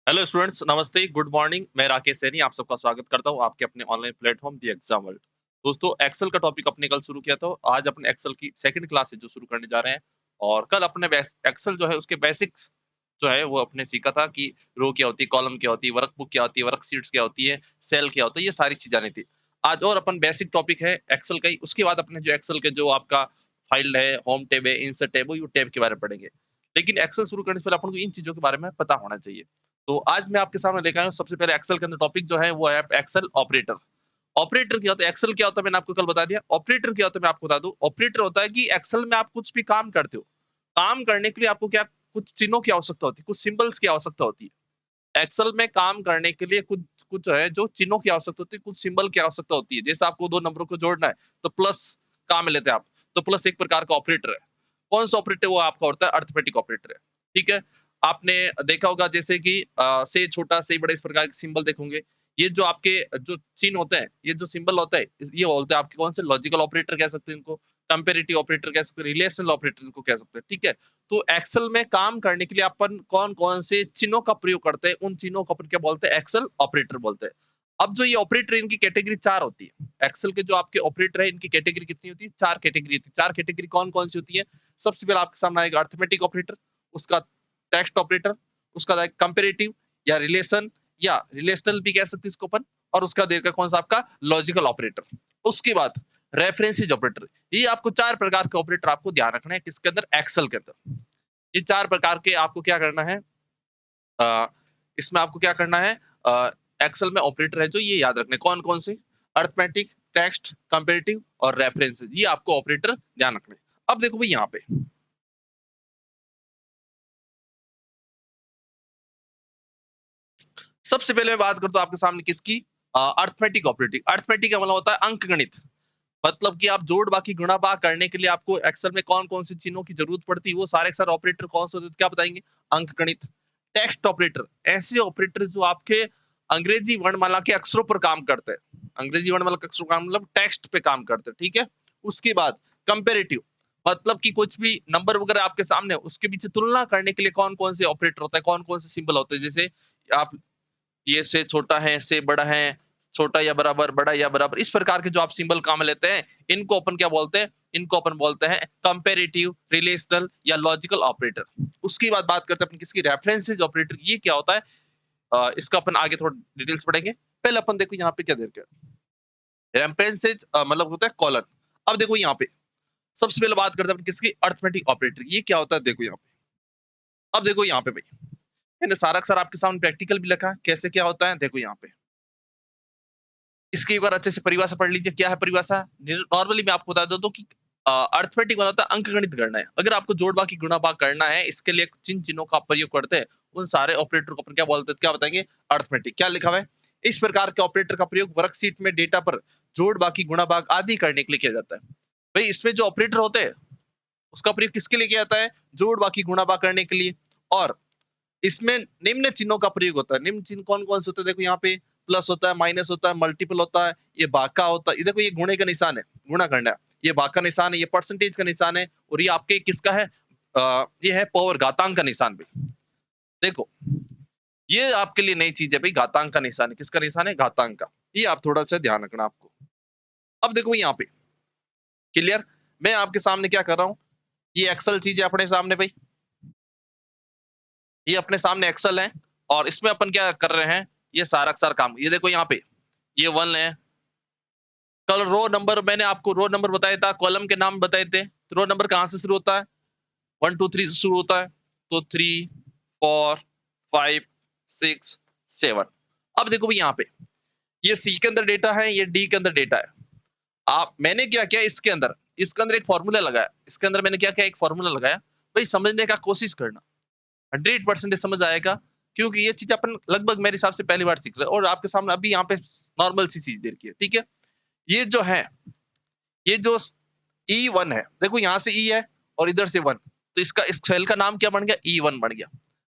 Hello students, नमस्ते, good morning. मैं राकेश सैनी आप सबका स्वागत करता हूं आपके अपने online platform the exam world. दोस्तों, एक्सेल का टॉपिक अपने कल शुरू किया था। आज अपने एक्सेल की सेकंड क्लास है जो शुरू करने जा रहे हैं। और कल अपने एक्सेल जो है उसके बेसिक्स जो है वो अपने सीखा था कि रो क्या होती है, कॉलम क्या होती है, वर्कबुक क्या होती है, वर्कशीट्स क्या होती है, सेल क्या होता है, ये सारी चीजें आनी थी। आज और अपन बेसिक टॉपिक है एक्सेल का ही। उसके बाद अपने जो एक्सेल के जो आपका फाइल है, होम टैब है, इंसर्ट टैब, वो टैब के बारे में पढ़ेंगे। लेकिन एक्सेल शुरू करने से पहले अपन को इन चीजों के बारे में पता होना चाहिए। तो आज मैं आपके सामने लेकर आया हूँ सबसे पहले एक्सेल के अंदर टॉपिक जो है वो है एक्सेल ऑपरेटर। ऑपरेटर क्या होता है, एक्सेल क्या होता है, मैंने आपको कल बता दिया। ऑपरेटर क्या होता है मैं आपको बता दूं। ऑपरेटर होता है कि एक्सेल में आप कुछ भी काम करते हो, काम करने के लिए आपको क्या कुछ चिन्हों की आवश्यकता होती है, कुछ सिंबल्स की आवश्यकता होती है। एक्सेल में काम करने के लिए कुछ कुछ है जो चिन्हों की आवश्यकता होती है, कुछ सिंबल की आवश्यकता होती है। जैसे आपको दो नंबरों को जोड़ना है तो प्लस काम में लेते हैं आप, तो प्लस एक प्रकार का ऑपरेटर है। कौन सा ऑपरेटर, वो आपका होता है अर्थमेटिक ऑपरेटर है। ठीक है। आपने देखा होगा जैसे कि से छोटा से बड़ा इस प्रकार के सिंबल देखोगे। ये जो आपके जो चिन्ह होते हैं, ये जो सिंबल होता है, ये बोलते हैं आपके कौन से लॉजिकल ऑपरेटर कह सकते हैं इनको, कंपेरेटिव ऑपरेटर कह सकते हैं, रिलेशनल ऑपरेटर इनको कह सकते हैं। ठीक है। तो एक्सेल में काम करने के लिए अपन कौन कौन से चिन्हों का प्रयोग करते हैं, उन चिन्हों को अपन क्या बोलते हैं, एक्सेल ऑपरेटर बोलते हैं। अब जो ये ऑपरेटर, इनकी कैटेगरी चार होती है। एक्सेल के जो आपके ऑपरेटर है, इनकी कैटेगरी कितनी होती है, चार कैटेगरी होती है। चार कैटेगरी कौन कौन सी होती है? सबसे पहले आपके सामने आएगा अर्थमेटिक ऑपरेटर, उसका टेक्स्ट ऑपरेटर, उसका कंपेरेटिव या रिलेशन या रिलेशनल भी कह सकते हैं इसको अपन, और उसका देर का कौन सा आपका लॉजिकल ऑपरेटर। उसके बाद रेफरेंसेज ऑपरेटर। ये आपको चार प्रकार के ऑपरेटर आपको ध्यान रखना है किसके अंदर, एक्सेल के अंदर। ये चार प्रकार के आपको क्या करना है, अ, इसमें आपको क्या करना है, एक्सेल में ऑपरेटर है जो ये याद रखने कौन कौन से, अर्थमेटिक, टेक्स्ट, कंपेरेटिव और रेफरेंसेज, ये आपको ऑपरेटर ध्यान रखने। अब देखो भाई यहाँ पे सबसे पहले मैं बात करता हूँ आपके सामने किसकी, अर्थमेटिक ऑपरेटिव। अर्थमेटिक का मतलब होता है अंक गणित। मतलब कि आप जोड़ बाकी गुणा भाग करने के लिए आपको एक्सेल में कौन कौन से चिन्हों की जरूरत पड़ती है, वो सारे के सारे ऑपरेटर कौन से होते हैं क्या बताएंगे, अंक गणित। टेक्स्ट ऑपरेटर, ऐसे ऑपरेटर जो आपके अंग्रेजी वर्णमाला के अक्षरों पर काम करते हैं, अंग्रेजी वर्णमाला के अक्षरों का मतलब टेक्स्ट पे काम करते हैं। ठीक है। उसके बाद कंपेरेटिव, मतलब कि कुछ भी नंबर वगैरह आपके सामने है, उसके बीच तुलना करने के लिए कौन कौन से ऑपरेटर होता है, कौन कौन से सिंबल होते हैं। जैसे आप ये से छोटा है, से बड़ा है, छोटा या बराबर, बड़ा या बराबर, इस प्रकार के जो आप सिंबल काम में लेते हैं, इनको अपन क्या बोलते हैं, इनको अपन बोलते हैं कंपेरेटिव, रिलेशनल या लॉजिकल ऑपरेटर। उसकी बात करते हैं अपन किसकी, रेफरेंसेज ऑपरेटर। ये क्या होता है, इसका अपन आगे थोड़ा डिटेल्स पढ़ेंगे। पहले अपन देखो यहाँ पे क्या दे रखा है, रेफरेंसेज मतलब होता है कॉलन। अब देखो यहाँ पे सबसे पहले बात करते हैं अपन किसकी, अर्थमेटिक ऑपरेटर। ये क्या होता है देखो यहाँ पे। अब देखो यहाँ पे भाई, मैंने सारा का सारा आपके सामने प्रैक्टिकल भी लिखा है, कैसे क्या होता है देखो यहाँ पे। इसकी एक बार अच्छे से परिभाषा पढ़ लीजिए। क्या है परिभाषा, नॉर्मली मैं आपको बता देता हूँ कि अर्थमेटिक मतलब होता है अंक गणित करना है। अगर आपको जोड़ बाकी गुणा भाग करना है, इसके लिए जिन चिन्हों का आप प्रयोग करते हैं, उन सारे ऑपरेटर को अपन क्या बोलते हैं, क्या बताएंगे, अर्थमेटिक। क्या लिखा हुआ है, इस प्रकार के ऑपरेटर का प्रयोग वर्कशीट में डेटा पर जोड़ बाकी गुणा भाग आदि करने के लिए किया जाता है। भाई इसमें जो ऑपरेटर होते हैं उसका प्रयोग किसके लिए किया जाता है, जोड़ बाकी गुणा भाग करने के लिए। और इसमें निम्न चिन्हों का प्रयोग होता है। निम्न चिन्ह कौन कौन से होते हैं देखो यहाँ पे, प्लस होता है, माइनस होता है, मल्टीपल होता है, ये भाग का होता है। ये देखो ये गुणे का निशान है, गुणा करना है, ये भाग का निशान है, ये परसेंटेज का निशान है, और ये आपके किसका है, ये है पावर, घातांक का निशान भी। देखो ये आपके लिए नई चीज है भाई, घातांक का निशान है, किसका निशान है, घातांक का। ये आप थोड़ा सा ध्यान रखना आपको। अब देखो यहाँ पे क्लियर, मैं आपके सामने क्या कर रहा हूँ, ये एक्सल चीज है अपने सामने भाई, ये अपने सामने एक्सेल है। और इसमें अपन क्या कर रहे हैं, ये सारा का सारा काम, ये देखो यहाँ पे ये वन है। कल रो नंबर मैंने आपको रो नंबर बताया था, कॉलम के नाम बताए थे। तो रो नंबर कहाँ से शुरू होता है, 1 2 3 से शुरू होता है। तो 3 4 5 6 7। अब देखो भाई यहाँ पे ये सी के अंदर डेटा है, ये डी के अंदर डेटा है। आप मैंने क्या किया इसके अंदर एक फॉर्मूला लगाया, इसके अंदर मैंने क्या किया, एक फॉर्मूला लगाया। भाई समझने का कोशिश करना, 100% समझ आएगा। क्योंकि ये चीज अपन लगभग मेरे हिसाब से पहली बार सीख रहे हैं, और आपके सामने अभी यहाँ पे नॉर्मल सी चीज दे रखी है। ठीक है। ये जो है, ये जो E1 है, देखो यहाँ से E है और इधर से 1, तो इसका इस सेल का नाम क्या बन गया, E1 बन गया।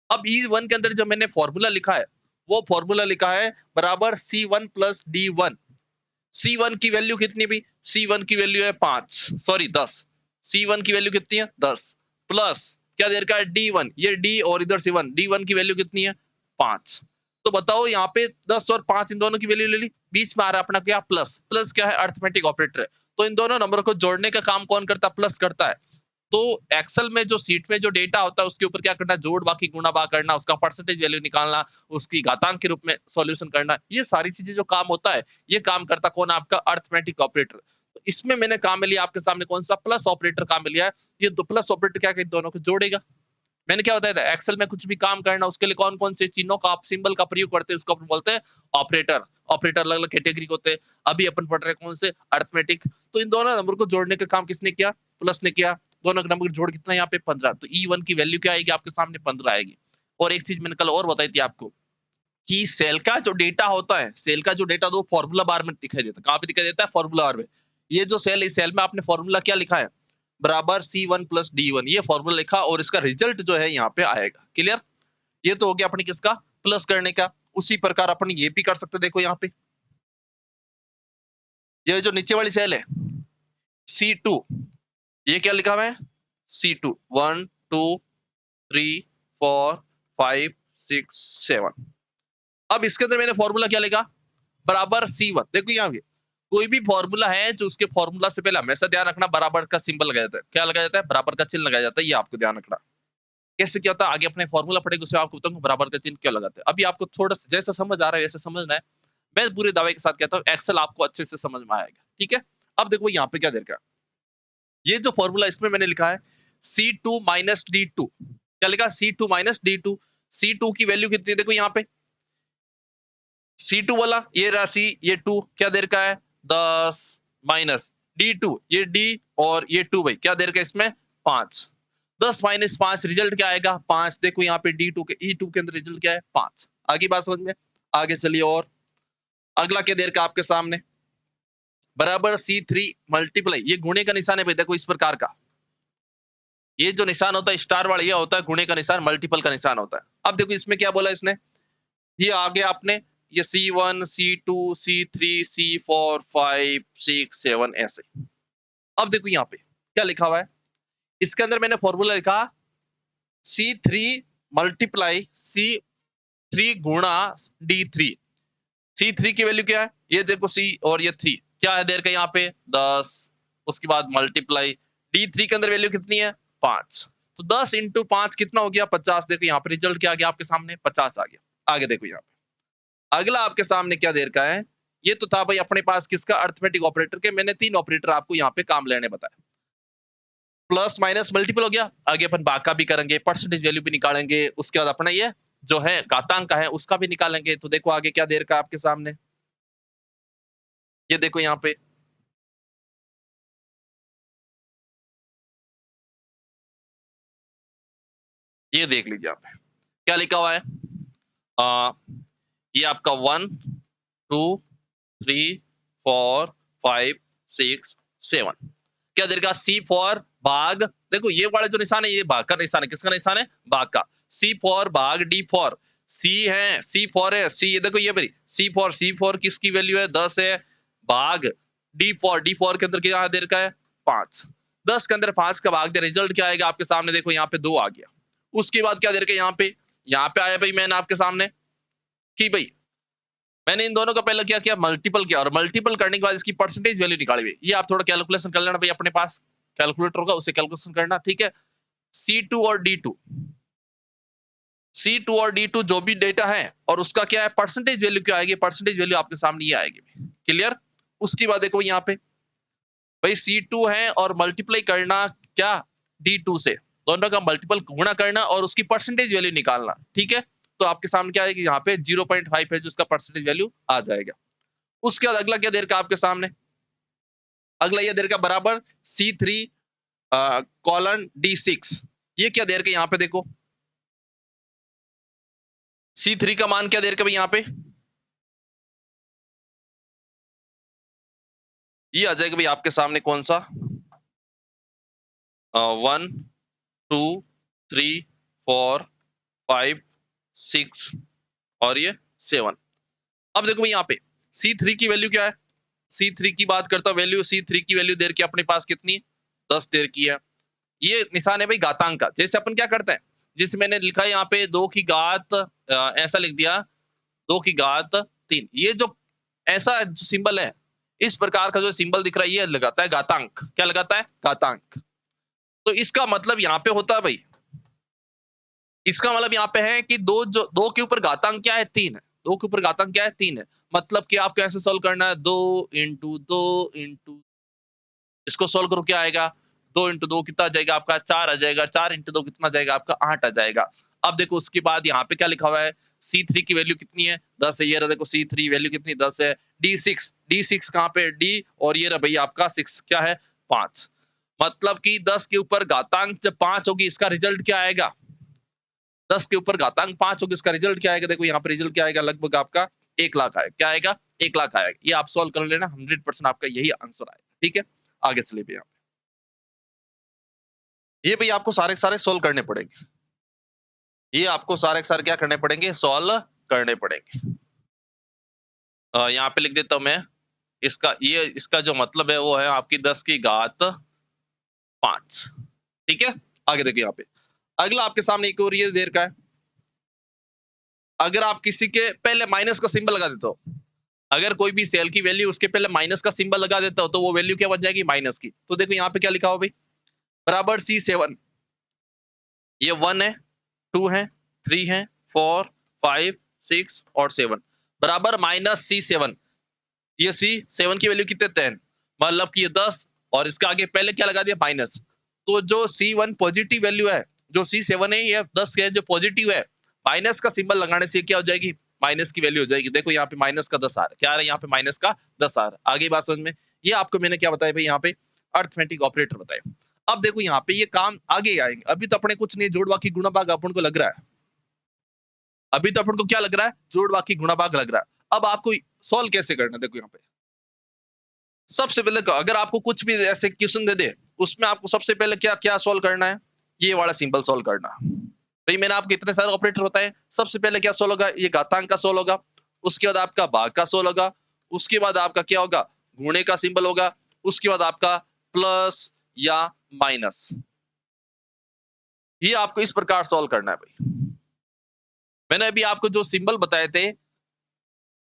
अब E1 के अंदर जो मैंने फॉर्मूला लिखा है, वो फॉर्मूला लिखा है बराबर C1 प्लस D1। C1 की वैल्यू कितनी भी, C1 की वैल्यू है 5, सॉरी 10। C1 की वैल्यू कितनी है 10, प्लस क्या दे रखा है D1, ये D और इधर से 1, D1 की वैल्यू कितनी है 5। तो बताओ यहाँ पे 10 और 5 इन दोनों की वैल्यू ले ली, बीच में आ रहा है अपना क्या प्लस, प्लस क्या है अरिथमेटिक ऑपरेटर है, तो इन दोनों नंबर को जोड़ने का काम कौन करता है, प्लस करता है। तो एक्सेल में जो सीट में जो डेटा होता है उसके ऊपर क्या करना है, जोड़ बाकी गुणा भाग करना, उसका परसेंटेज वैल्यू निकालना, उसकी घातांक के रूप में सॉल्यूशन करना, ये सारी चीजें जो काम होता है ये काम करता कौन, आपका अरिथमेटिक ऑपरेटर। तो इसमें मैंने काम लिया आपके सामने कौन सा, प्लस ऑपरेटर काम लिया है। ये दो प्लस ऑपरेटर क्या इन दोनों को जोड़ेगा। मैंने क्या बताया था, एक्सेल में कुछ भी काम करना उसके लिए कौन कौन से चिन्हों का आप सिंबल का प्रयोग करते हैं उसको अपन बोलते हैं ऑपरेटर। ऑपरेटर अलग अलग कैटेगरी के होते हैं, अभी अपन पढ़ रहे हैं कौन से, अरिथमेटिक। तो इन दोनों नंबर को जोड़ने का काम किसने किया, प्लस ने किया। दोनों नंबर का जोड़ कितना यहाँ पे 15, तो E1 की वैल्यू क्या आएगी आपके सामने 15 आएगी। और एक चीज मैंने कल और बताई थी आपको कि सेल का जो डेटा होता है, सेल का जो डेटा दो फॉर्मूला बार में दिखाई देता है, कहाँ पे दिखाई देता है, फॉर्मूला बार में। ये जो सेल, इस सेल में आपने फॉर्मूला क्या लिखा है, बराबर C1 प्लस D1, ये फॉर्मूला लिखा और इसका रिजल्ट जो है यहाँ पे आएगा। क्लियर, ये तो हो गया अपने किसका, प्लस करने का। उसी प्रकार अपन ये भी कर सकते, देखो यहाँ पे ये जो नीचे वाली सेल है C2, ये क्या लिखा हुआ है, C2 1 2 3 4 5 6 7। अब इसके अंदर मैंने फॉर्मूला क्या लिखा, बराबर C1। देखो यहाँ पे कोई भी फॉर्मूला है जो उसके फॉर्मूला से पहले हमेशा ध्यान रखना बराबर का सिंबल लगाया जाता है, क्या लगाया जाता है, बराबर का चिन्ह लगाया जाता है, ये आपको ध्यान रखना। कैसे क्या होता है, आगे अपने फॉर्मूला पढ़ेंगे उसमें आपको बताऊंगा बराबर का चिन्ह क्यों लगाते हैं। अभी आपको थोड़ा जैसा समझ आ रहा है वैसे समझना है, मैं पूरे दावे के साथ कहता हूँ एक्सेल आपको अच्छे से समझ में आएगा। ठीक है, अब देखो यहाँ पे क्या दे रखा है, ये जो फॉर्मूला इसमें मैंने लिखा है C2 माइनस D2, क्या लिखा, C2 माइनस D2। C2 की वैल्यू कितनी है, देखो यहाँ पे C2 वाला ये राशि, ये 2 क्या दे रखा है 10, माइनस D2 ये D और ये 2 भाई क्या दे रखा है इसमें 5। 10 माइनस 5 रिजल्ट क्या आएगा 5। देखो यहाँ पे D2 के E2 के अंदर रिजल्ट क्या है 5। आगे बात समझ में, आगे चलिए। और अगला क्या दे रखा आपके सामने, बराबर C3 मल्टीप्लाई, ये गुणे का निशान है भाई, देखो इस प्रकार का, ये जो निशान होता है स्टार वाला ये होता है गुणे का निशान, मल्टीपल का निशान होता है। अब देखो इसमें क्या बोला इसने, ये आगे आपने ये C1 C2 C3 C4 5 6 7 ऐसे। अब देखो यहाँ पे क्या लिखा हुआ है, इसके अंदर मैंने फॉर्मूला लिखा C3 मल्टीप्लाई C3 गुणा D3। C3 की वैल्यू क्या है, ये देखो C और ये 3 क्या है देर का यहाँ पे 10, उसके बाद मल्टीप्लाई D3 के अंदर वैल्यू कितनी है 5, तो 10 इंटू 5 कितना हो गया 50। देखो यहाँ पे रिजल्ट क्या आ गया आपके सामने 50 आ गया। आगे देखो यहाँ पे अगला आपके सामने क्या देर का है, ये तो था भाई अपने पास किसका, अरिथमेटिक ऑपरेटर के। मैंने 3 ऑपरेटर आपको यहाँ पे काम लेने बताया, प्लस माइनस मल्टीपल हो गया। आगे अपन भाग का भी करेंगे, परसेंटेज वैल्यू भी निकालेंगे, उसके बाद अपना ये जो है घातांक का है उसका भी निकालेंगे। तो देखो आगे क्या देर का आपके सामने, ये देखो यहाँ पे ये देख लीजिए आप क्या लिखा हुआ है, आ, ये आपका 1 2 3 4 5 6 7 क्या देगा C फॉर भाग। देखो ये वाला जो निशान है ये भाग का निशान है, किसका निशान है, भाग का। C फॉर भाग D फॉर, C है C फॉर है C, ये देखो ये भाई C फॉर किसकी वैल्यू है 10 है, भाग D फॉर के अंदर क्या दे रखा है 5। 10 के अंदर 5 का भाग दे, रिजल्ट क्या आएगा आपके सामने, देखो यहाँ पे 2 आ गया। उसके बाद क्या दे रखा है यहाँ पे आया भाई मैंने आपके सामने कि भाई मैंने इन दोनों का पहले क्या किया मल्टीपल किया, और मल्टीपल करने के बाद इसकी परसेंटेज वैल्यू निकाली हुई। ये आप थोड़ा कैलकुलेशन कर लेना भाई, अपने पास कैलकुलेटर होगा उससे कैलकुलेशन करना। ठीक है, C2 और D2, C2 और D2 जो भी डेटा है और उसका क्या है परसेंटेज वैल्यू क्या आएगी, परसेंटेज वैल्यू आपके सामने ये आएगी। क्लियर, उसके बाद देखो यहाँ पे भाई C2 है और मल्टीप्लाई करना क्या D2 से, दोनों का मल्टीपल गुणा करना और उसकी परसेंटेज वैल्यू निकालना। ठीक है, तो आपके सामने क्या आएगी यहाँ पे 0.5 है जो उसका परसेंटेज वैल्यू आ जाएगा। उसके बाद अगला क्या देर का आपके सामने, अगला ये देर का बराबर C3 कॉलन D6, ये क्या देर का यहाँ पे देखो C3 का मान क्या देर का भाई यहाँ पे ये आ जाएगा भाई आपके सामने कौन सा 1 2 3 4 5 6 और ये 7। अब देखो भाई यहाँ पे C3 की वैल्यू क्या है, C3 की बात करता हूँ वैल्यू, C3 की वैल्यू देर की अपने पास कितनी 10 देर की है। ये निशान है भाई घातांक का, जैसे अपन क्या करते हैं जैसे मैंने लिखा है यहाँ पे 2 की घात ऐसा लिख दिया 2 की घात 3। ये जो ऐसा जो सिंबल है, इस प्रकार का जो सिंबल दिख रहा है, ये लगाता है घातांक। क्या लगाता है? घातांक। तो इसका मतलब यहाँ पे होता है भाई, इसका मतलब यहाँ पे है कि 2 के ऊपर घातांक क्या है? 3 है। 2 के ऊपर घातांक क्या है? 3 है। मतलब कि आपको ऐसे सॉल्व करना है 2 इंटू 2 इंटू इसको सॉल्व करो क्या आएगा? 2 इंटू 2 कितना आ जाएगा आपका? 4 आ जाएगा। 4 इंटू 2 कितना आ जाएगा आपका? 8 आ जाएगा। अब देखो उसके बाद यहाँ पे क्या लिखा हुआ है? C3 की वैल्यू कितनी है? 10 है। ये रहा देखो C3 वैल्यू कितनी 10 है। D6 कहाँ पे? D और ये रहा भैया आपका 6 क्या है? 5। मतलब कि 10 के ऊपर घातांक जब 5 होगी इसका रिजल्ट क्या आएगा? 10 के ऊपर घातांक 5 होगी इसका रिजल्ट क्या आएगा? देखो यहाँ पे रिजल्ट क्या आएगा? लगभग आपका 1 लाख आएगा। क्या आएगा? 1 लाख आएगा। ये आप सॉल्व कर लेना 100% आपका यही आंसर आएगा। ठीक है? आगे चलिए भैया। ये भैया आपको सारे के सारे सॉल्व करने पड़ेंगे। ये आपको सारे के सारे क्या करने पड़ेंगे? सॉल्व करने पड़ेंगे। यहाँ पे लिख देता हूँ मैं। इसका जो मतलब है वो है आपकी 10 की घात 5। ठीक है? आगे देखिए यहाँ पे। अगला आपके सामने एक और ये देर का है। अगर आप किसी के पहले माइनस का सिंबल लगा देते हो, अगर कोई भी सेल की वैल्यू उसके पहले माइनस का सिंबल लगा देता हो तो वो वैल्यू क्या बन जाएगी? माइनस की। तो देखो यहाँ पे क्या लिखा हो भाई? बराबर C7। ये 1 है, 2 है, 3 है, 4, 5, 6 और 7 बराबर माइनस C7। ये C7 की वैल्यू कितने? 10। मतलब कि ये 10 और इसका आगे पहले क्या लगा दिया? माइनस। तो जो C1 पॉजिटिव वैल्यू है, जो C7 है ये 10 है जो पॉजिटिव है, माइनस का सिंबल लगाने से क्या हो जाएगी? माइनस की वैल्यू हो जाएगी। देखो यहाँ पे माइनस का 10 आ रहा है। क्या आ रहा है? यहाँ पे माइनस का 10 आ रहा है। आगे बात समझ में? ये आपको मैंने क्या बताया भाई? यहाँ पे अरिथमेटिक ऑपरेटर बताया। अब देखो यहाँ पे ये काम आगे आएंगे। अभी तो अपने कुछ नहीं, जोड़ बाकी गुणा भाग अपन को लग रहा है। अभी तो अपन को क्या लग रहा है? जोड़ बाकी गुणा भाग लग रहा है। अब आपको सॉल्व कैसे करना? देखो यहाँ पे सबसे पहले अगर आपको कुछ भी ऐसे क्वेश्चन दे दे, उसमें आपको सबसे पहले क्या क्या सॉल्व करना है? ये वाला सिंबल सॉल्व करना। भाई मैंने आपको इतने सारे ऑपरेटर बताए। सबसे पहले क्या सॉल्व होगा? ये घातांक का सॉल्व होगा। उसके बाद आपका भाग का सॉल्व होगा। उसके बाद आपका क्या होगा? गुणे का सिंबल होगा। उसके बाद आपका प्लस या माइनस। ये आपको इस प्रकार सॉल्व करना है भाई। मैंने अभी आपको जो सिंबल बताए थे,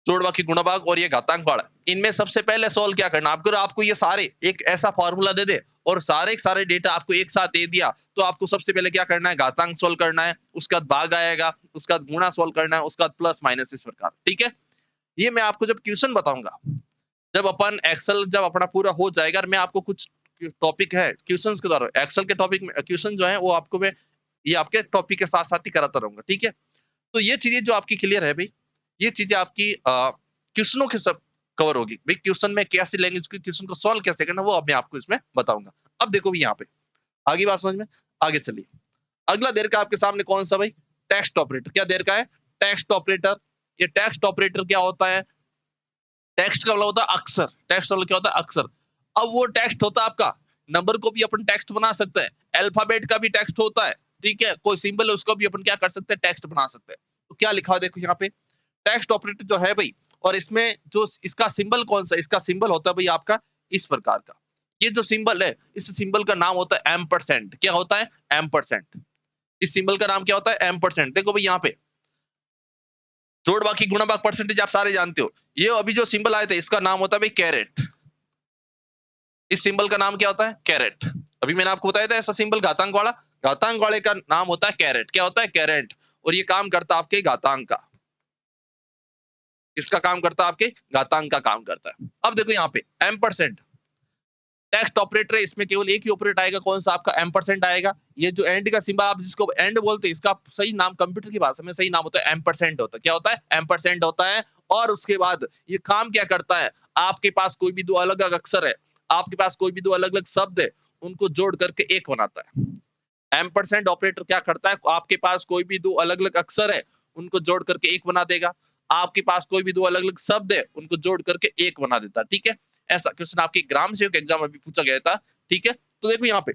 जोड़वा की गुणा भाग और ये घातांक वाला, इनमें सबसे पहले सॉल्व क्या करना? आपको आपको ये सारे एक ऐसा फॉर्मूला दे दे और सारे के सारे डेटा आपको एक साथ दे दिया, तो आपको सबसे पहले क्या करना है? घातांक सॉल्व करना है। उसके बाद भाग आएगा, उसके बाद गुणा सॉल्व करना है, उसके बाद प्लस माइनस, इस प्रकार। ठीक है? ये मैं आपको जब क्वेश्चन बताऊंगा, जब अपन एक्सेल जब अपना पूरा हो जाएगा, मैं आपको कुछ टॉपिक है क्वेश्चन के द्वारा, एक्सेल के टॉपिक में क्वेश्चन जो है वो आपको मैं ये आपके टॉपिक के साथ साथ ही कराता रहूंगा। ठीक है? तो ये चीजें जो आपकी क्लियर है भाई, ये चीजें आपकी क्वेश्चनों के सब कवर होगी भाई। क्वेश्चन में कैसी लैंग्वेज के क्वेश्चन को सॉल्व कैसे करना वो अब मैं आपको इसमें बताऊंगा। अब देखो भी यहाँ पे आगे बात समझ में, आगे चलिए। अगला देर का आपके सामने कौन सा भाई? Text operator. क्या देर का है? Text operator. ये टेक्स्ट ऑपरेटर क्या होता है? टेक्स्ट का मतलब होता है अक्षर। टेक्स्ट मतलब क्या होता है? अक्षर। अब वो टेक्स्ट होता है आपका, नंबर को भी अपन टेक्स्ट बना सकते हैं, अल्फाबेट का भी टेक्स्ट होता है। ठीक है? कोई सिंबल है उसको भी अपन क्या कर सकते हैं? टेक्स्ट बना सकते हैं। तो क्या लिखा है देखो यहाँ पे, टेक्स्ट ऑपरेटर जो है भाई, और इसमें जो इसका सिंबल कौन सा? इसका सिंबल होता है भाई आपका इस प्रकार का। ये जो सिंबल है, इस सिंबल का नाम होता है एम्परसेंड। क्या होता है? एम्परसेंड। इस सिंबल का नाम क्या होता है? एम्परसेंड। देखो भाई यहाँ पे जोड़ बाकी गुणा भाग परसेंटेज आप सारे जानते हो। ये अभी जो सिंबल आए थे इसका नाम होता है भाई कैरेट। इस सिंबल का नाम क्या होता है? कैरेट। अभी मैंने आपको बताया था ऐसा सिंबल घातांक वाला, घातांक वाले का नाम होता है कैरेट। क्या होता है? कैरेट। और ये काम करता है आपके घातांक का। इसका काम करता है आपके घातांक का काम करता है। अब देखो यहाँ पे एम्परसेंड टेक्स्ट ऑपरेटर है, इसमें केवल एक ही ऑपरेटर आएगा। कौन सा? आपका एम्परसेंड आएगा। ये जो एंड का सिंबल आप जिसको एंड बोलते हैं, इसका सही नाम कंप्यूटर की भाषा में सही नाम होता है एम्परसेंड होता है। क्या होता है? एम्परसेंड होता है। और उसके बाद ये काम क्या करता है? आपके पास कोई भी दो अलग अलग अक्षर है, आपके पास कोई भी दो अलग अलग शब्द है, उनको जोड़ करके एक बनाता है। एम्परसेंड ऑपरेटर क्या करता है? आपके पास कोई भी दो अलग अलग अक्षर है, उनको जोड़ करके एक बना देगा। आपके पास कोई भी दो अलग अलग शब्द है, उनको जोड़ करके एक बना देता है। ठीक है? ऐसा क्वेश्चन आपके ग्राम सेवक एग्जाम में भी पूछा गया था। ठीक है? तो देखो यहाँ पे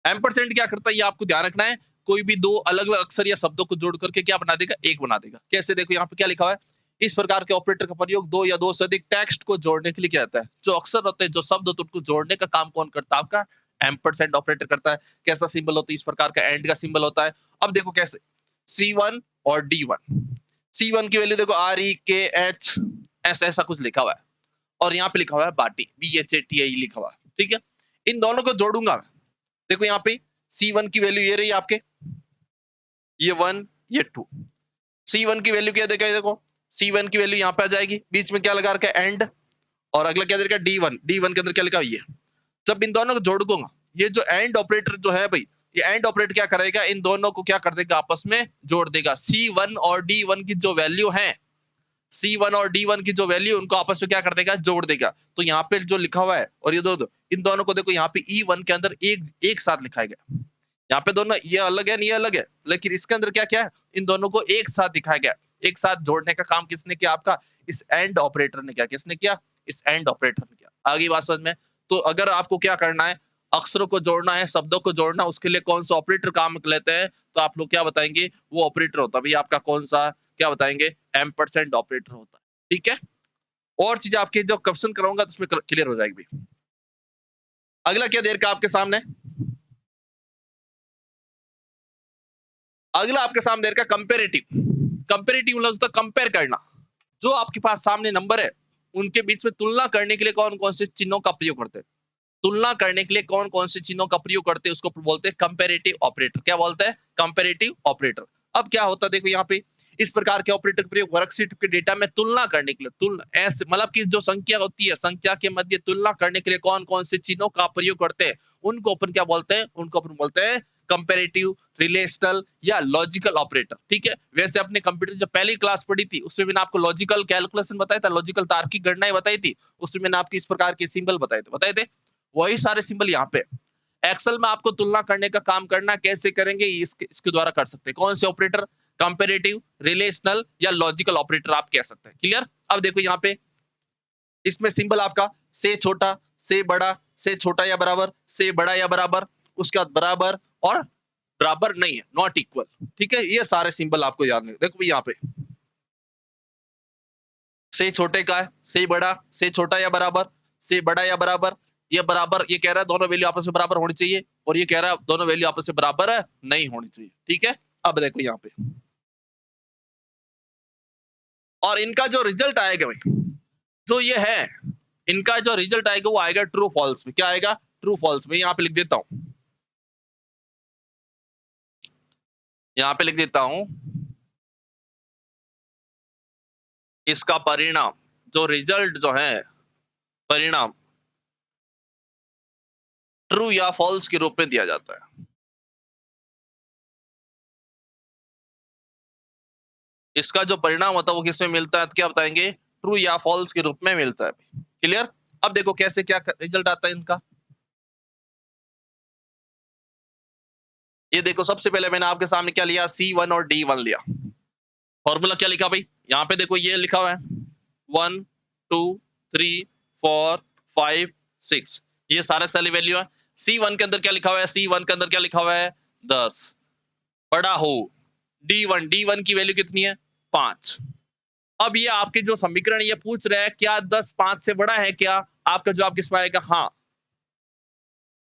एम्परसेंड क्या करता है, ये आपको ध्यान रखना है। कोई भी दो अलग अलग अक्षर या शब्दों को जोड़ करके क्या बना देगा? एक बना देगा। कैसे? देखो यहाँ पे क्या लिखा हुआ है, इस प्रकार के ऑपरेटर का प्रयोग दो या दो से अधिक टेक्स्ट को जोड़ने के लिए किया जाता है। जो अक्षर होते हैं, जो शब्द होते हैं, उनको जोड़ने का काम कौन करता है? आपका एम्परसेंड ऑपरेटर करता है। कैसा सिंबल होता है? इस प्रकार का एंड का सिंबल होता है। अब देखो कैसे, C1 और D1, C1 की वैल्यू देखो REKH ऐसा कुछ लिखा हुआ है, और यहाँ पे लिखा हुआ है बाटी, BHATI लिखा हुआ है, ठीक है। इन दोनों को जोड़ूंगा, देखो यहाँ पे C1 की वैल्यू ये रही आपके, ये 1 ये 2, C1 की वैल्यू क्या देखो, C1 की वैल्यू यहाँ पे आ जाएगी, बीच में क्या लगा रखा है एंड, और अगला क्या दे रखा है D1, D1 के अंदर क्या लिखा है ये। जब इन दोनों को जोड़ दूंगा, ये जो एंड ऑपरेटर जो है भाई, ये एंड ऑपरेटर क्या करेगा, इन दोनों को क्या कर देगा, आपस में जोड़ देगा। C1 और D1 की जो वैल्यू है, C1 और D1 की जो वैल्यू, उनको आपस में क्या कर देगा, जोड़ देगा। तो यहाँ पे जो लिखा हुआ है, और ये दो इन दोनों को देखो, यहाँ पे E1 के अंदर एक साथ लिखा गया, यहाँ पे दोनों ये अलग है, ये अलग है, लेकिन इसके अंदर क्या क्या है, इन दोनों को एक साथ दिखाया गया। एक साथ जोड़ने का काम किसने किया, आपका इस एंड ऑपरेटर ने किया। किसने किया? इस एंड ऑपरेटर ने किया। आगे बात समझ में। तो अगर आपको क्या करना है, अक्षरों को जोड़ना है, शब्दों को जोड़ना, उसके लिए कौन सा ऑपरेटर काम लेते हैं, तो आप लोग क्या बताएंगे, वो ऑपरेटर होता है भाई आपका कौन सा, क्या बताएंगे, एम्परसेंड ऑपरेटर होता है, ठीक है। और चीज आपके जो क्वेश्चन कराऊंगा तो उसमें क्लियर हो जाएगी भाई। अगला क्या देर का आपके सामने, अगला आपके सामने का कंपेरेटिव। कंपेरेटिव मतलब होता है कंपेयर करना, जो आपके पास सामने नंबर है उनके बीच में तुलना करने के लिए कौन कौन से चिन्हों का प्रयोग करते हैं, तुलना करने के लिए कौन कौन से चिन्हों का प्रयोग करते हैं, उसको बोलते हैं कंपेरेटिव ऑपरेटर। क्या बोलते हैं? Comparative operator. अब क्या होता है देखो यहाँ पे, इस प्रकार के ऑपरेटर का प्रयोग वर्कशीट के डेटा में तुलना करने के लिए, तुलना ऐसे मतलब कि जो संख्या होती है, संख्या के मध्य तुलना करने के लिए कौन कौन से चिन्हों का प्रयोग करते हैं, उनको अपन क्या बोलते हैं, उनको अपन बोलते हैं कंपेरेटिव, रिलेशनल या लॉजिकल ऑपरेटर, ठीक है। वैसे अपने कंप्यूटर जब पहली क्लास पढ़ी थी उसमें मैंने आपको लॉजिकल कैलकुलेशन बताया था, लॉजिकल तार्किक गणनाएं बताई थी, उसमें मैंने आपको इस प्रकार के सिंबल बताए थे, वही सारे सिंबल यहाँ पे। एक्सेल में आपको तुलना करने का काम करना कैसे करेंगे, इसके द्वारा कर सकते हैं। कौन से ऑपरेटर? कंपेरेटिव, रिलेशनल या लॉजिकल ऑपरेटर आप कह सकते हैं। क्लियर? अब देखो यहाँ पे इसमें सिंबल आपका से छोटा, से बड़ा, से छोटा या बराबर, से बड़ा या बराबर, उसके बाद बराबर और बराबर नहीं है, नॉट इक्वल, ठीक है। ये सारे सिंबल आपको याद नहीं। देखो यहाँ पे से छोटे का है, से बड़ा, से छोटा या बराबर, से बड़ा या बराबर, ये बराबर, ये कह रहा है दोनों वैल्यू आपस में बराबर होनी चाहिए, और ये कह रहा है दोनों वैल्यू आपस में बराबर नहीं होनी चाहिए, ठीक है। अब देखो यहाँ पे, और इनका जो रिजल्ट आएगा भाई, जो ये है, इनका जो रिजल्ट आएगा वो आएगा ट्रू फॉल्स में। क्या आएगा? ट्रू फॉल्स में। यहाँ पे लिख देता हूं, यहाँ पे लिख देता हूं, इसका परिणाम, जो रिजल्ट जो है, परिणाम ट्रू या फॉल्स के रूप में दिया जाता है। इसका जो परिणाम होता है वो किसमें मिलता है, तो क्या बताएंगे, ट्रू या फॉल्स के रूप में मिलता है। क्लियर? अब देखो कैसे क्या रिजल्ट आता है इनका। ये देखो सबसे पहले मैंने आपके सामने क्या लिया, C1 और D1 लिया। फॉर्मूला क्या लिखा भाई, यहाँ पे देखो ये लिखा हुआ है 1 2 3 4 5 6, ये सारे सारी वैल्यू है। C1 के अंदर क्या लिखा हुआ है, C1 के अंदर क्या लिखा हुआ है, 10 बड़ा हो। D1 की वैल्यू कितनी है, 5। अब ये आपके जो समीकरण ये पूछ रहे हैं, क्या 10 5 से बड़ा है क्या, आपका जवाब किस में आएगा, हाँ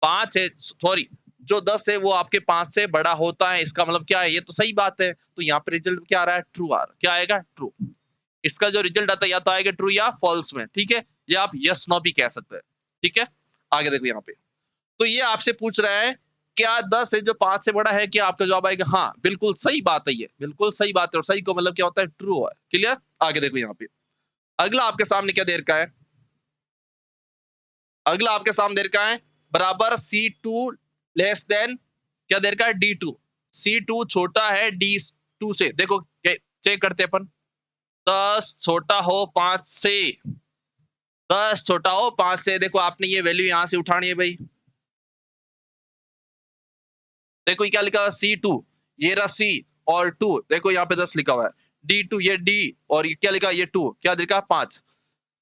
5 है, सॉरी जो 10 है वो आपके 5 से बड़ा होता है, इसका मतलब क्या है, ये तो सही बात है। तो यहाँ पे रिजल्ट क्या आ रहा है, ट्रू आ रहा है। क्या आएगा, ट्रू। इसका जो रिजल्ट आता है या तो आएगा ट्रू या फॉल्स में, ठीक है। या आप यस नो भी कह सकते हैं, ठीक है। आगे देखो यहाँ पे, तो ये आपसे पूछ रहा है क्या 10 है जो 5 से बड़ा है, क्या आपका जवाब आएगा हाँ, बिल्कुल सही बात है, ये बिल्कुल सही बात है, और सही को मतलब क्या होता है, ट्रू है। क्लियर? आगे देखो यहाँ पे, अगला आपके सामने क्या देर का है, अगला आपके सामने देर का है बराबर C2 लेस देन क्या देर का है, D2। C2 छोटा है D2 से। देखो चेक करते अपन, 10 छोटा हो 5 से, 10 छोटा हो 5 से। देखो आपने ये वैल्यू यहां से उठानी है भाई, देखो ये क्या लिखा हुआ, C2, ये रहा C और 2, देखो यहाँ पे 10 लिखा हुआ है, D2 ये D, और ये क्या लिखा, ये 2, क्या लिखा 5।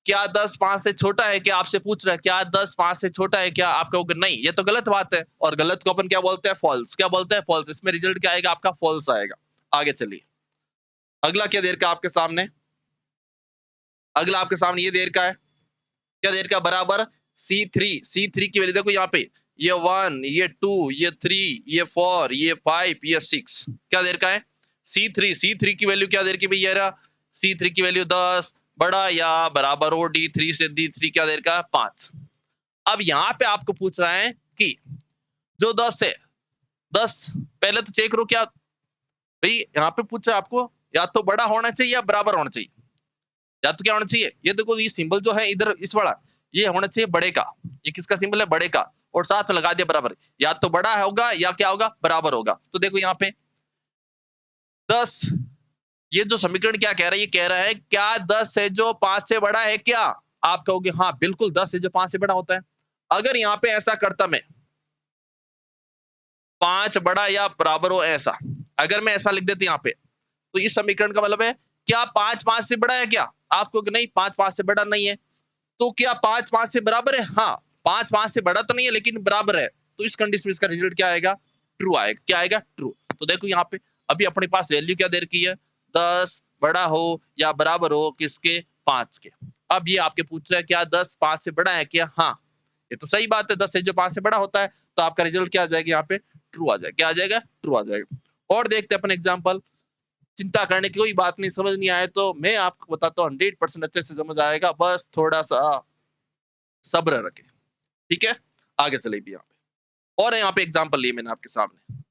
क्या 10 5 से छोटा है क्या, आपसे पूछ रहा है क्या 10 5 से छोटा है क्या, आप कहोगे नहीं, ये तो गलत बात है, और गलत को अपन क्या बोलते हैं, फॉल्स। क्या बोलते हैं, फॉल्स। इसमें रिजल्ट क्या आएगा आपका, फॉल्स आएगा। आगे चलिए, अगला क्या देर का आपके सामने, अगला आपके सामने ये देर का है, क्या देर का बराबर C3, C3 की वैल्यू देखो यहाँ पे, ये 1, ये 2, ये 3, ये 4, ये 5, ये 6 क्या दे रखा है C3 की वैल्यू क्या दे रखी है भैया C3 की वैल्यू 10 बड़ा या बराबर हो D3 से D3 क्या दे रखा है 5। अब यहाँ पे आपको पूछ रहा है कि जो 10 है 10 पहले तो चेक करो क्या भाई यहाँ पे पूछ रहा है आपको या तो बड़ा होना चाहिए या बराबर होना चाहिए या तो क्या होना चाहिए ये देखो ये सिंबल जो है इधर इस वाला ये होना चाहिए बड़े का ये किसका सिंबल है बड़े का और साथ में लगा दिया बराबर या तो बड़ा होगा या क्या होगा बराबर होगा तो देखो यहाँ पे 10 ये जो समीकरण क्या कह रहा है ये कह रहा है क्या 10 है जो 5 से बड़ा है क्या आप कहोगे हाँ बिल्कुल 10 है जो 5 से बड़ा होता है अगर यहाँ पे ऐसा करता मैं 5 बड़ा या बराबर हो ऐसा अगर मैं ऐसा लिख देता यहाँ पे तो इस समीकरण का मतलब है क्या 5 5 से बड़ा है क्या आपको नहीं 5 5 से बड़ा नहीं है तो क्या 5 5 से बराबर है हाँ 5 5 से बड़ा तो नहीं है लेकिन बराबर है तो इस कंडीशन में इसका रिजल्ट क्या आएगा ट्रू आएगा क्या आएगा ट्रू तो देखो यहाँ पे अभी अपने पास वैल्यू क्या दे रखी है 10 बड़ा हो या बराबर हो किसके 5 के अब ये आपके पूछ रहा है क्या 10 5 से बड़ा है क्या हाँ ये तो सही बात है 10 है जो 5 से बड़ा होता है तो आपका रिजल्ट क्या आ जाएगा यहाँ पे ट्रू आ जाएगा क्या आ जाएगा ट्रू आ जाएगा और देखते हैं अपन एग्जाम्पल चिंता करने की कोई बात नहीं समझ नहीं आए तो मैं आपको बताता हूँ 100% अच्छे से समझ आएगा बस थोड़ा सा सब्र रखें ठीक है आगे चले भी यहाँ पे और यहाँ पे एग्जाम्पल लिए मैंने आपके सामने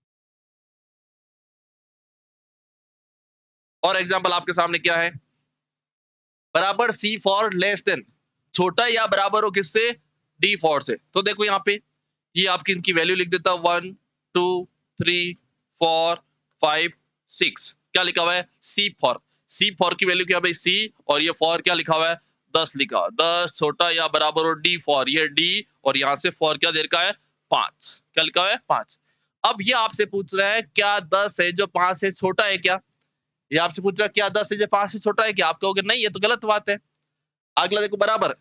और एग्जाम्पल आपके सामने क्या है बराबर सी फॉर लेस देन छोटा या बराबर हो किससे डी फॉर से तो देखो यहाँ पे ये आपकी इनकी वैल्यू लिख देता 1 2 3 4 5 6 क्या लिखा हुआ है सी फॉर की वैल्यू क्या भाई सी और ये फॉर क्या लिखा हुआ है 10 लिखा हुआ 10 छोटा या बराबर हो डी फॉर ये डी और यहाँ से फॉर क्या दे रखा है 5 क्या लिखा हुआ है 5 अब ये आपसे पूछ रहा है क्या 10 है जो 5 से छोटा है क्या ये आपसे पूछ रहा है क्या 10 है जो 5 से छोटा है क्या आप कहोगे नहीं ये तो गलत बात है अगला देखो बराबर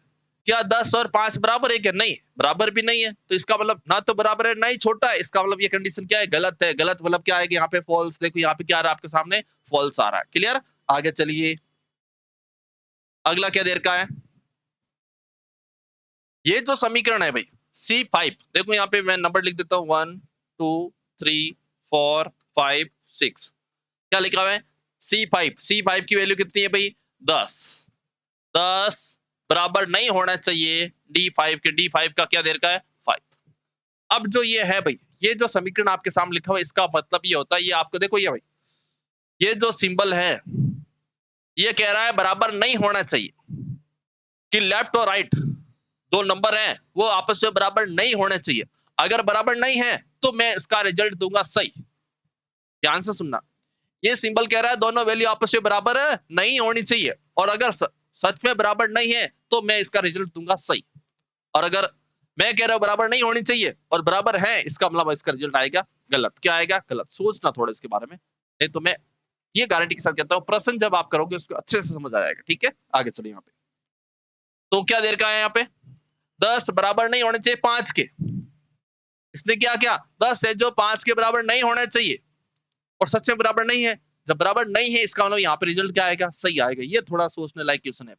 क्या 10 और 5 बराबर है क्या नहीं बराबर भी नहीं है तो इसका मतलब ना तो बराबर है ना ही छोटा है इसका मतलब ये कंडीशन क्या है गलत मतलब क्या आएगा यहाँ पे फॉल्स देखो यहाँ पे क्या आ रहा है आपके सामने फॉल्स आ रहा है क्लियर आगे चलिए अगला क्या देर का है ये जो समीकरण है भाई C5 देखो यहाँ पे मैं नंबर लिख देता हूँ 1 2 3 4 5 6 क्या लिखा हुआ है C5 की वैल्यू कितनी है भाई 10 10 बराबर नहीं होना चाहिए D5 का क्या दे रखा है 5 अब जो ये है भाई ये जो समीकरण आपके सामने लिखा हुआ है इसका मतलब ये होता है ये आपको देखो ये भाई ये जो सिंबल है ये कह रहा है बराबर नहीं होना चाहिए कि लेफ्ट और राइट दो नंबर हैं वो आपस में बराबर नहीं होने चाहिए अगर बराबर नहीं है तो मैं इसका रिजल्ट दूंगा सही ध्यान से सुनना ये सिंबल कह रहा है दोनों वैल्यू आपस में बराबर नहीं होनी चाहिए और अगर सच में बराबर नहीं है तो मैं इसका रिजल्ट दूंगा सही और अगर मैं कह रहा हूं बराबर नहीं होनी चाहिए और बराबर है इसका मतलब इसका रिजल्ट आएगा गलत क्या आएगा गलत सोचना थोड़ा इसके बारे में नहीं तो मैं ये गारंटी के साथ कहता हूँ प्रश्न जब आप करोगे उसको अच्छे से समझ आएगा ठीक है आगे चलिए यहाँ पे तो क्या देर का है यहाँ पे 10 बराबर नहीं होने चाहिए 5 के इसने क्या क्या 10 है जो 5 के बराबर नहीं होना चाहिए और सच में बराबर नहीं है जब बराबर नहीं है इसका मतलब यहाँ पे रिजल्ट क्या आएगा सही आएगा ये थोड़ा सोचने लायक क्वेश्चन है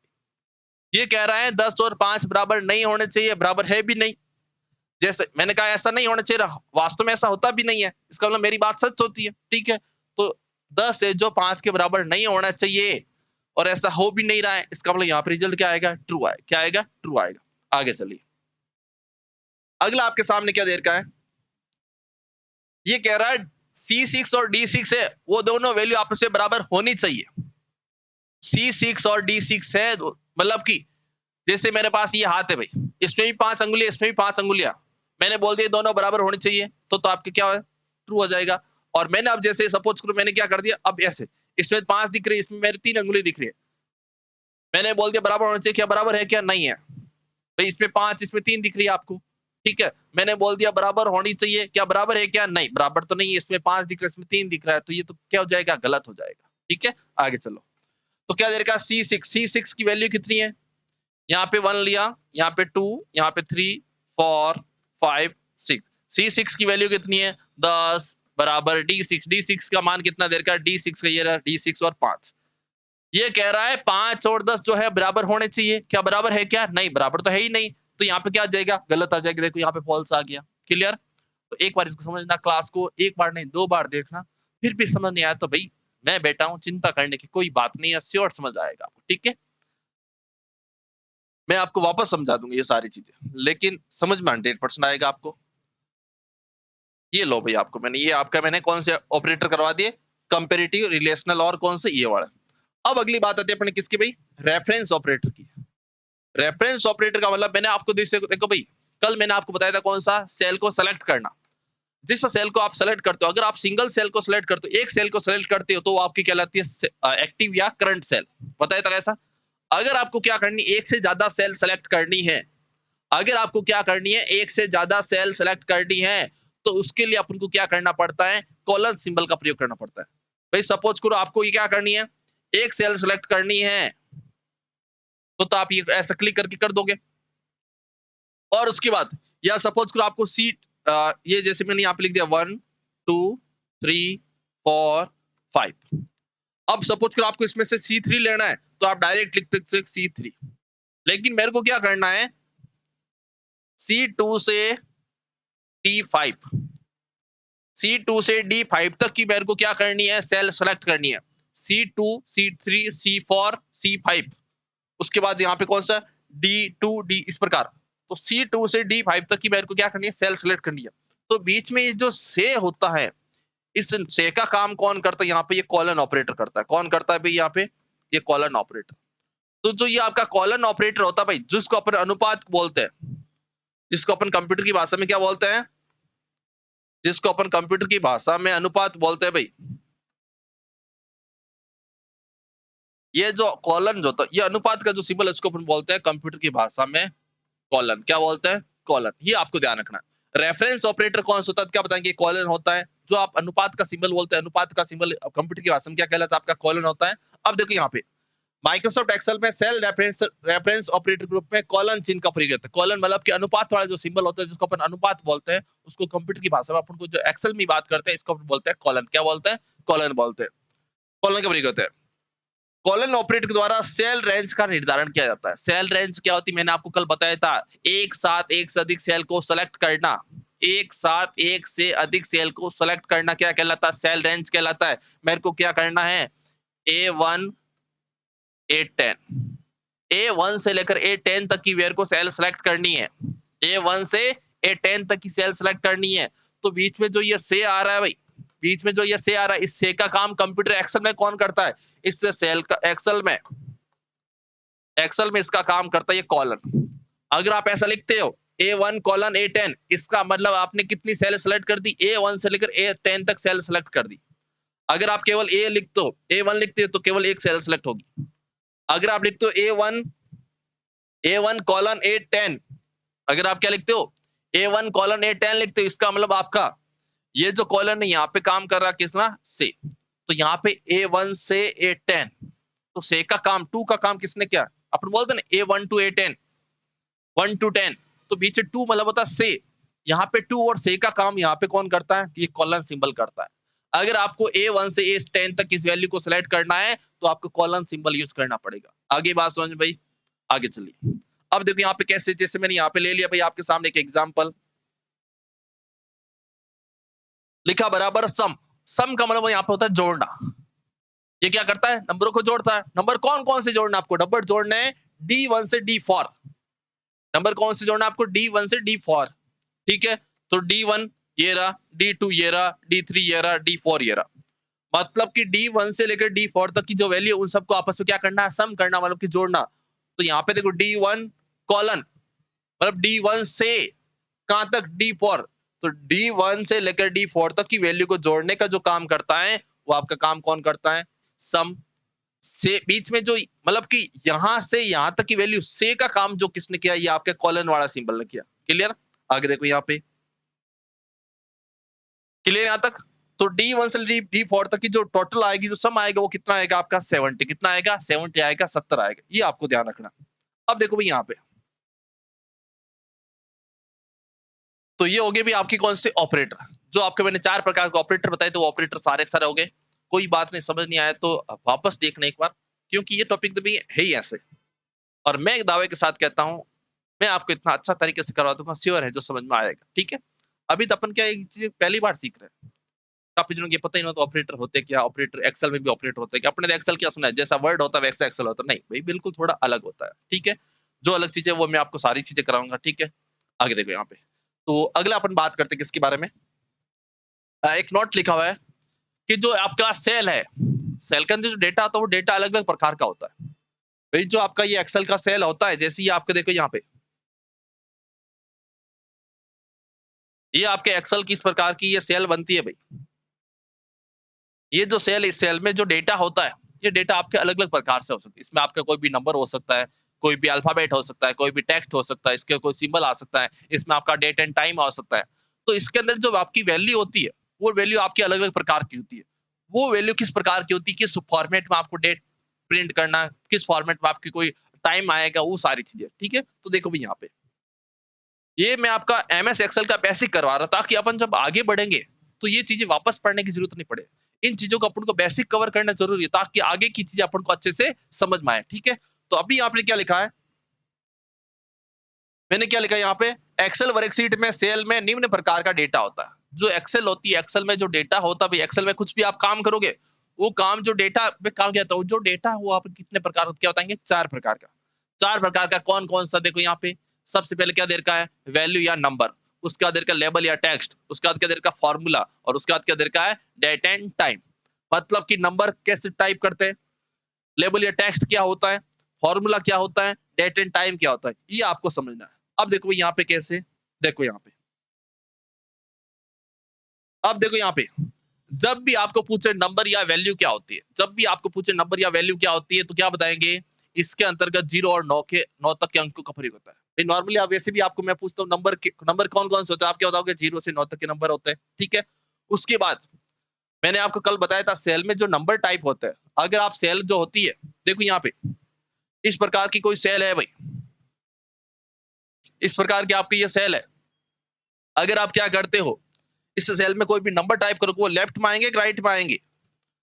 ये कह रहा है 10 और 5 बराबर नहीं होने चाहिए बराबर है भी नहीं जैसे मैंने कहा ऐसा नहीं होना चाहिए वास्तव में ऐसा होता भी नहीं है इसका मतलब मेरी बात सच होती है ठीक है तो 10 है जो 5 के बराबर नहीं होना चाहिए और ऐसा हो भी नहीं रहा है इसका मतलब यहाँ पे रिजल्ट क्या आएगा ट्रू आएगा क्या आएगा ट्रू आएगा आगे चलिए अगला आपके सामने क्या देर का है ये कह रहा है C6 और D6 है वो दोनों वैल्यू आपस में बराबर होनी चाहिए C6 और D6 है मतलब कि जैसे मेरे पास ये हाथ है भाई इसमें भी 5 अंगुलियां इसमें भी 5 अंगुलियां मैंने बोल दिया दोनों बराबर होनी चाहिए तो आपके क्या है ट्रू हो जाएगा और मैंने अब जैसे सपोज करो मैंने क्या कर दिया अब ऐसे इसमें 5 दिख रही है इसमें मेरी 3 अंगुली दिख रही है मैंने बोल दिया बराबर होना चाहिए क्या बराबर है क्या नहीं है भाई इसमें 5 इसमें 3 दिख रही है आपको ठीक है मैंने बोल दिया बराबर होनी चाहिए क्या बराबर है क्या नहीं बराबर तो नहीं है इसमें 5 दिख रहा है इसमें 3 दिख रहा है तो ये तो क्या हो जाएगा गलत हो जाएगा ठीक है आगे चलो तो क्या देगा C6 की वैल्यू कितनी है यहाँ पे 1 लिया यहाँ पे 2 यहाँ पे 3 4 5 6 C6 की वैल्यू कितनी है 10 बराबर D6 का मान कितना देर का D6 का ये रहा D6 और 5 ये कह रहा है 5 और 10 जो है बराबर होने चाहिए क्या बराबर है क्या नहीं बराबर तो है ही नहीं तो यहाँ पे क्या आ जाएगा गलत आ जाएगा देखो यहाँ पे फॉल्स आ गया क्लियर? तो एक बार इसको समझना, क्लास को एक बार नहीं 2 बार देखना, फिर भी समझ नहीं आया तो भाई मैं बैठा हूँ, चिंता करने की कोई बात नहीं है, श्योर समझ आएगा आपको, ठीक है? मैं आपको वापस समझा दूँगा ये सारी चीज़ें, लेकिन समझ में 100% आएगा आपको। ये लो भई आपको मैंने, ये आपका मैंने कौन से ऑपरेटर करवा दिए, कंपैरेटिव, रिलेशनल और कौन से, ये वाला। अब अगली बात आती है अपने किसकी भई, रेफरेंस ऑपरेटर की। रेफरेंस ऑपरेटर का मतलब मैंने आपको देखो भई, कल मैंने आपको बताया था कौन सा, सेल को सेलेक्ट करना। जिस सेल को आप सेलेक्ट करते हो, अगर आप सिंगल सेल को सेलेक्ट करते हो, एक सेल को सेलेक्ट करते हो, तो वो आपकी कहलाती है एक्टिव या करंट सेल। बताया था कैसा? अगर आपको क्या करनी, एक से ज्यादा सेल सेलेक्ट करनी है, अगर आपको क्या करनी है, एक से ज्यादा सेल सेलेक्ट करनी है, तो उसके लिए अपन को क्या करना पड़ता है, कॉलन सिंबल का प्रयोग करना पड़ता है। भाई सपोज करो आपको ये क्या करनी है, एक सेल सेलेक्ट करनी है, तो आप ये ऐसा क्लिक करके कर दोगे। और उसके बाद या सपोज करो आपको ये जैसे मैंने यहाँ पे लिख दिया 1 2 3 4 5। अब सपोज करो आपको इसमें से C3 लेना है, तो आप डायरेक्ट लिख सकते C3। लेकिन मेरे को क्या करना है, C2 से D5, C2 से D5 तक की मेरे को क्या करनी है, सेल सेलेक्ट करनी है। C2 C3 C4 C5, उसके बाद यहाँ पे कौन सा, D2 D, इस प्रकार। तो C2 से D5 तक की मेरे को क्या करनी है, सेल सेलेक्ट करनी है। तो बीच में ये जो से होता है, इस से का काम कौन करता है, यहाँ पे ये कॉलन ऑपरेटर करता है। कौन करता है भाई यहाँ पे, ये कॉलन ऑपरेटर। तो जो ये आपका कॉलन ऑपरेटर होता है भाई, जिसको अपन अनुपात बोलते हैं, जिसको अपन कंप्यूटर की भाषा में क्या बोलते हैं, जिसको अपन कंप्यूटर की भाषा में अनुपात बोलते हैं भाई, ये जो कॉलन जो होता है, ये अनुपात का जो सिंबल है, इसको अपन बोलते हैं कंप्यूटर की भाषा में कॉलन। क्या बोलते हैं, कॉलन। ये आपको ध्यान रखना। रेफरेंस ऑपरेटर कौन सा होता है, क्या बताएंगे, कॉलन होता है। जो आप अनुपात का सिंबल बोलते हैं, अनुपात का सिंबल कंप्यूटर की भाषा में क्या कहलाता है, आपका कॉलन होता है। अब देखो यहाँ पे माइक्रोसॉफ्ट एक्सेल में सेल रेफरेंस ऑपरेटर ग्रुप में कॉलन चिन्ह का प्रयोग होता है। कॉलन मतलब कि अनुपात वाला जो सिंबल होता है, जिसको अपन अनुपात बोलते हैं, उसको कंप्यूटर की भाषा में अपन को जो एक्सेल में बात करते हैं, इसको अपन बोलते हैं कॉलन। क्या बोलते हैं, कॉलन बोलते हैं। कॉलन का प्रयोग होता है। कॉलन ऑपरेटर के द्वारा सेल रेंज का निर्धारण किया जाता है। सेल रेंज क्या होती है, मैंने आपको कल बताया था, एक साथ एक से अधिक सेल को सेलेक्ट करना। एक साथ एक से अधिक सेल को सेलेक्ट करना क्या कहलाता है, सेल रेंज कहलाता है। मेरे को क्या करना है, A1 A10, A1 से लेकर A10 तक की वेयर को सेल सेलेक्ट करनी है। A1 से A10 तक की सेल सेलेक्ट करनी है। तो बीच में जो ये से आ रहा है भाई, बीच में जो ये से आ रहा है, इस से का काम कंप्यूटर एक्सेल में कौन करता है, इस सेल का एक्सेल में इसका काम करता है ये कॉलन। अगर आप ऐसा लिखते हो A1 कॉलन A10, इसका मतलब आपने कितनी सेल सेलेक्ट कर दी, A1 से लेकर A10 तक सेल सेलेक्ट कर दी। अगर आप केवल A1 लिखते हो तो केवल एक सेल सेलेक्ट होगी। अगर आप लिखते हो A1 कॉलन A10, अगर आप क्या लिखते हो, A1 कॉलन A10 लिखते हो, इसका मतलब आपका ये जो कॉलन है यहाँ पे काम कर रहा है किसना, से। तो यहाँ पे A1 से A10, तो से का काम, 2 का काम किसने किया, अपन बोलते ना A1 to A10, 1 to 10, तो बीच 2 मतलब होता है से। यहाँ पे 2 और से का काम यहाँ पे कौन करता है, ये कॉलन सिंबल करता है। अगर आपको A1 से A10 तक इस वैल्यू को सिलेक्ट करना है, तो आपको कॉलन सिंबल यूज करना पड़ेगा। आगे बात समझ भाई, आगे चलिए। अब देखो यहाँ पे कैसे, जैसे मैंने यहाँ पे ले लिया भाई आपके सामने एक एग्जांपल लिखा, बराबर सम। सम का मतलब यहाँ पे होता है जोड़ना। ये क्या करता है, नंबरों को जोड़ता है। नंबर कौन कौन से जोड़ना, आपको नंबर जोड़ने हैं D1 से D4। नंबर कौन से जोड़ना आपको, D1 से D4, ठीक है। तो D1 ये रहा, D2 ये रहा, D3 ये रहा, D4 ये रहा। मतलब कि D1 से लेकर D4 तक की जो वैल्यू, उन सबको आपस में क्या करना है, सम करना, मतलब कि जोड़ना। तो यहाँ पे देखो D1 कॉलन, मतलब D1 से कहां तक, D4। तो D1 से लेकर D4 तक की वैल्यू को जोड़ने का जो काम करता है, वो आपका काम कौन करता है, सम। से बीच में जो मतलब कि यहां से यहां तक की वैल्यू, से का काम जो किसने किया, ये आपके कॉलन वाला सिंबल ने किया। क्लियर? आगे देखो यहाँ पे, क्लियर यहाँ तक। तो D1 से D4 तक की जो टोटल आएगी, जो सम आएगा, वो कितना आएगा आपका 70। कितना आएगा, 70 आएगा, 70 आएगा। ये आपको ध्यान रखना। अब देखो भाई यहाँ पे, तो ये हो गए भी आपकी कौन से ऑपरेटर, जो आपके मैंने 4 प्रकार के ऑपरेटर बताए, तो ऑपरेटर सारे सारे हो गए। कोई बात नहीं, समझ नहीं आया तो वापस देखना एक बार, क्योंकि ये टॉपिक तो भी है ही ऐसे। और मैं एक दावे के साथ कहता हूं, मैं आपको इतना अच्छा तरीके से करवा दूंगा, श्योर है जो समझ में आएगा, ठीक है। अभी तो अपन क्या एक चीज पहली बार सीख रहे हैं। काफी जनों को ये पता ही नहीं होता ऑपरेटर होते क्या, ऑपरेटर एक्सेल में भी ऑपरेटर होते हैं क्या। अपने एक्सेल क्या सुना है, जैसा वर्ड होता है वैसा एक्सेल होता है, नहीं भाई बिल्कुल थोड़ा अलग होता है। ठीक है, जो अलग चीजें वो मैं आपको सारी चीजें कराऊंगा। ठीक है, आगे देखो यहाँ पे। तो अगला अपन बात करते हैं किसके बारे में। एक नोट लिखा हुआ है कि जो आपका सेल है, सेल का जो डेटा होता है वो डेटा अलग अलग प्रकार का होता है। भाई जो आपका ये एक्सेल का सेल होता है, जैसे ये आपके देखो यहाँ पे, ये आपके एक्सेल की इस प्रकार की ये सेल बनती है भाई। ये जो सेल, इस सेल में जो डेटा होता है, ये डेटा आपके अलग अलग प्रकार से हो सकता है। इसमें आपका कोई भी नंबर हो सकता है, कोई भी अल्फाबेट हो सकता है, कोई भी टेक्स्ट हो सकता है, इसके कोई सिंबल आ सकता है, इसमें आपका डेट एंड टाइम आ सकता है। तो इसके अंदर जो आपकी वैल्यू होती है, वो वैल्यू आपकी अलग अलग प्रकार की होती है। वो वैल्यू किस प्रकार की होती है, किस फॉर्मेट में आपको डेट प्रिंट करना, किस फॉर्मेट में आपकी कोई टाइम आएगा, वो सारी चीजें। ठीक है, तो देखो भाई यहाँ पे, ये मैं आपका एमएस एक्सेल का बेसिक करवा रहा था, ताकि अपन जब आगे बढ़ेंगे तो ये चीजें वापस पढ़ने की जरूरत नहीं पड़े। इन चीजों को अपन को बेसिक कवर करना जरूरी है, ताकि आगे की चीजें अपन को अच्छे से समझ में आए। ठीक है, तो अभी आपने क्या लिखा है, मैंने क्या लिखा है यहाँ पे, एक्सेल वर्कशीट में सेल में निम्न प्रकार का डेटा होता है। जो एक्सेल होती है, एक्सेल में जो डेटा होता है, एक्सेल में कुछ भी आप काम करोगे, वो काम जो डेटा में काम किया था, जो डेटा वो आप कितने प्रकार क्या बताएंगे, 4 प्रकार का। 4 प्रकार का कौन कौन सा, देखो यहाँ पे सबसे पहले क्या दे रखा है, वैल्यू या नंबर। उसके बाद दे रखा है लेबल या टेक्स्ट। उसके बाद क्या दे रखा है, फॉर्मूला। और उसके बाद क्या दे रखा है, डेट एंड टाइम। मतलब कि नंबर कैसे टाइप करते हैं, लेबल या टेक्स्ट क्या होता है, फॉर्मूला क्या होता है, डेट एंड टाइम क्या होता है, ये आपको समझना है। अब देखो यहाँ पे कैसे, देखो यहाँ पे, अब देखो यहाँ पे, जब भी आपको पूछे नंबर या वैल्यू क्या होती है, जब भी आपको पूछे नंबर या वैल्यू क्या होती है, तो क्या बताएंगे, इसके अंतर्गत 0 और 9 तक के अंकों का प्रयोग होता है। नॉर्मली आप वैसे भी आपको मैं पूछता हूँ नंबर कौन कौन से होते हैं, आप क्या बताओगे, 0 से 9 तक के नंबर होते हैं। ठीक है, उसके बाद मैंने आपको कल बताया था सेल में जो नंबर टाइप होता है, अगर आप सेल जो होती है, देखो यहाँ पे इस प्रकार की कोई सेल है भाई, इस प्रकार की आपकी ये सेल है। अगर आप क्या करते हो, इस सेल में कोई भी नंबर टाइप करो, वो लेफ्ट में आएंगे कि राइट में आएंगे,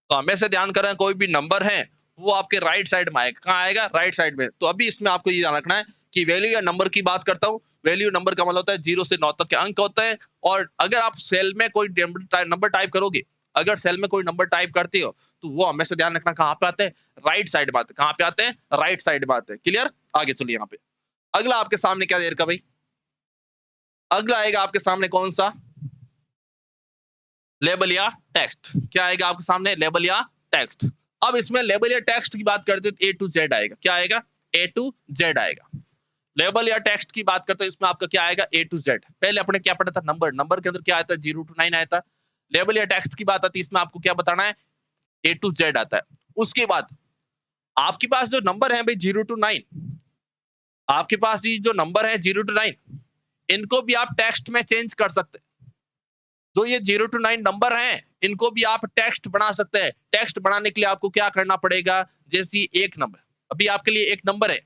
तो हमेशा ध्यान करें कोई भी नंबर है वो आपके राइट साइड में आएगा। कहाँ आएगा, राइट साइड में। तो अभी इसमें आपको ये ध्यान रखना है कि वैल्यू या नंबर की बात करता हूँ, वैल्यू नंबर का मतलब होता है 0 से 9 तक के अंक होते हैं। और अगर आप सेल में कोई नंबर टाइप करोगे, अगर सेल में कोई नंबर टाइप करते हो, तो वो हमेशा ध्यान रखना कहाँ पे आते हैं, राइट साइड में आते हैं। कहाँ पे आते हैं, राइट साइड में आते हैं। क्लियर, आगे चलिए यहाँ पे। अगला आपके सामने क्या देर का भाई, अगला आएगा आपके सामने कौन सा, लेबल या टेक्स्ट। क्या आएगा आपके सामने, लेबल या टेक्स्ट। अब इसमें लेबल या टेक्स्ट की बात करते हैं, ए टू जेड आएगा। क्या आएगा, ए टू जेड आएगा। लेबल या टेक्स्ट की बात करते हैं, इसमें आपका क्या आएगा, ए टू जेड। पहले अपने क्या पढ़ा था, नंबर, नंबर के अंदर क्या आता है, 0 to 9 आया था। लेबल या टेक्स्ट की बात आती है, इसमें आपको क्या बताना है, ए टू जेड आता है। उसके बाद आपके पास जो नंबर है भाई 0 to 9, आपके पास ये जो नंबर है 0 to 9, इनको भी आप टेक्स्ट में चेंज कर सकते हैं। जो ये 0 to 9 नंबर हैं, इनको भी आप टेक्स्ट बना सकते हैं। टेक्स्ट बनाने के लिए आपको क्या करना पड़ेगा, जैसे एक नंबर, अभी आपके लिए एक नंबर है,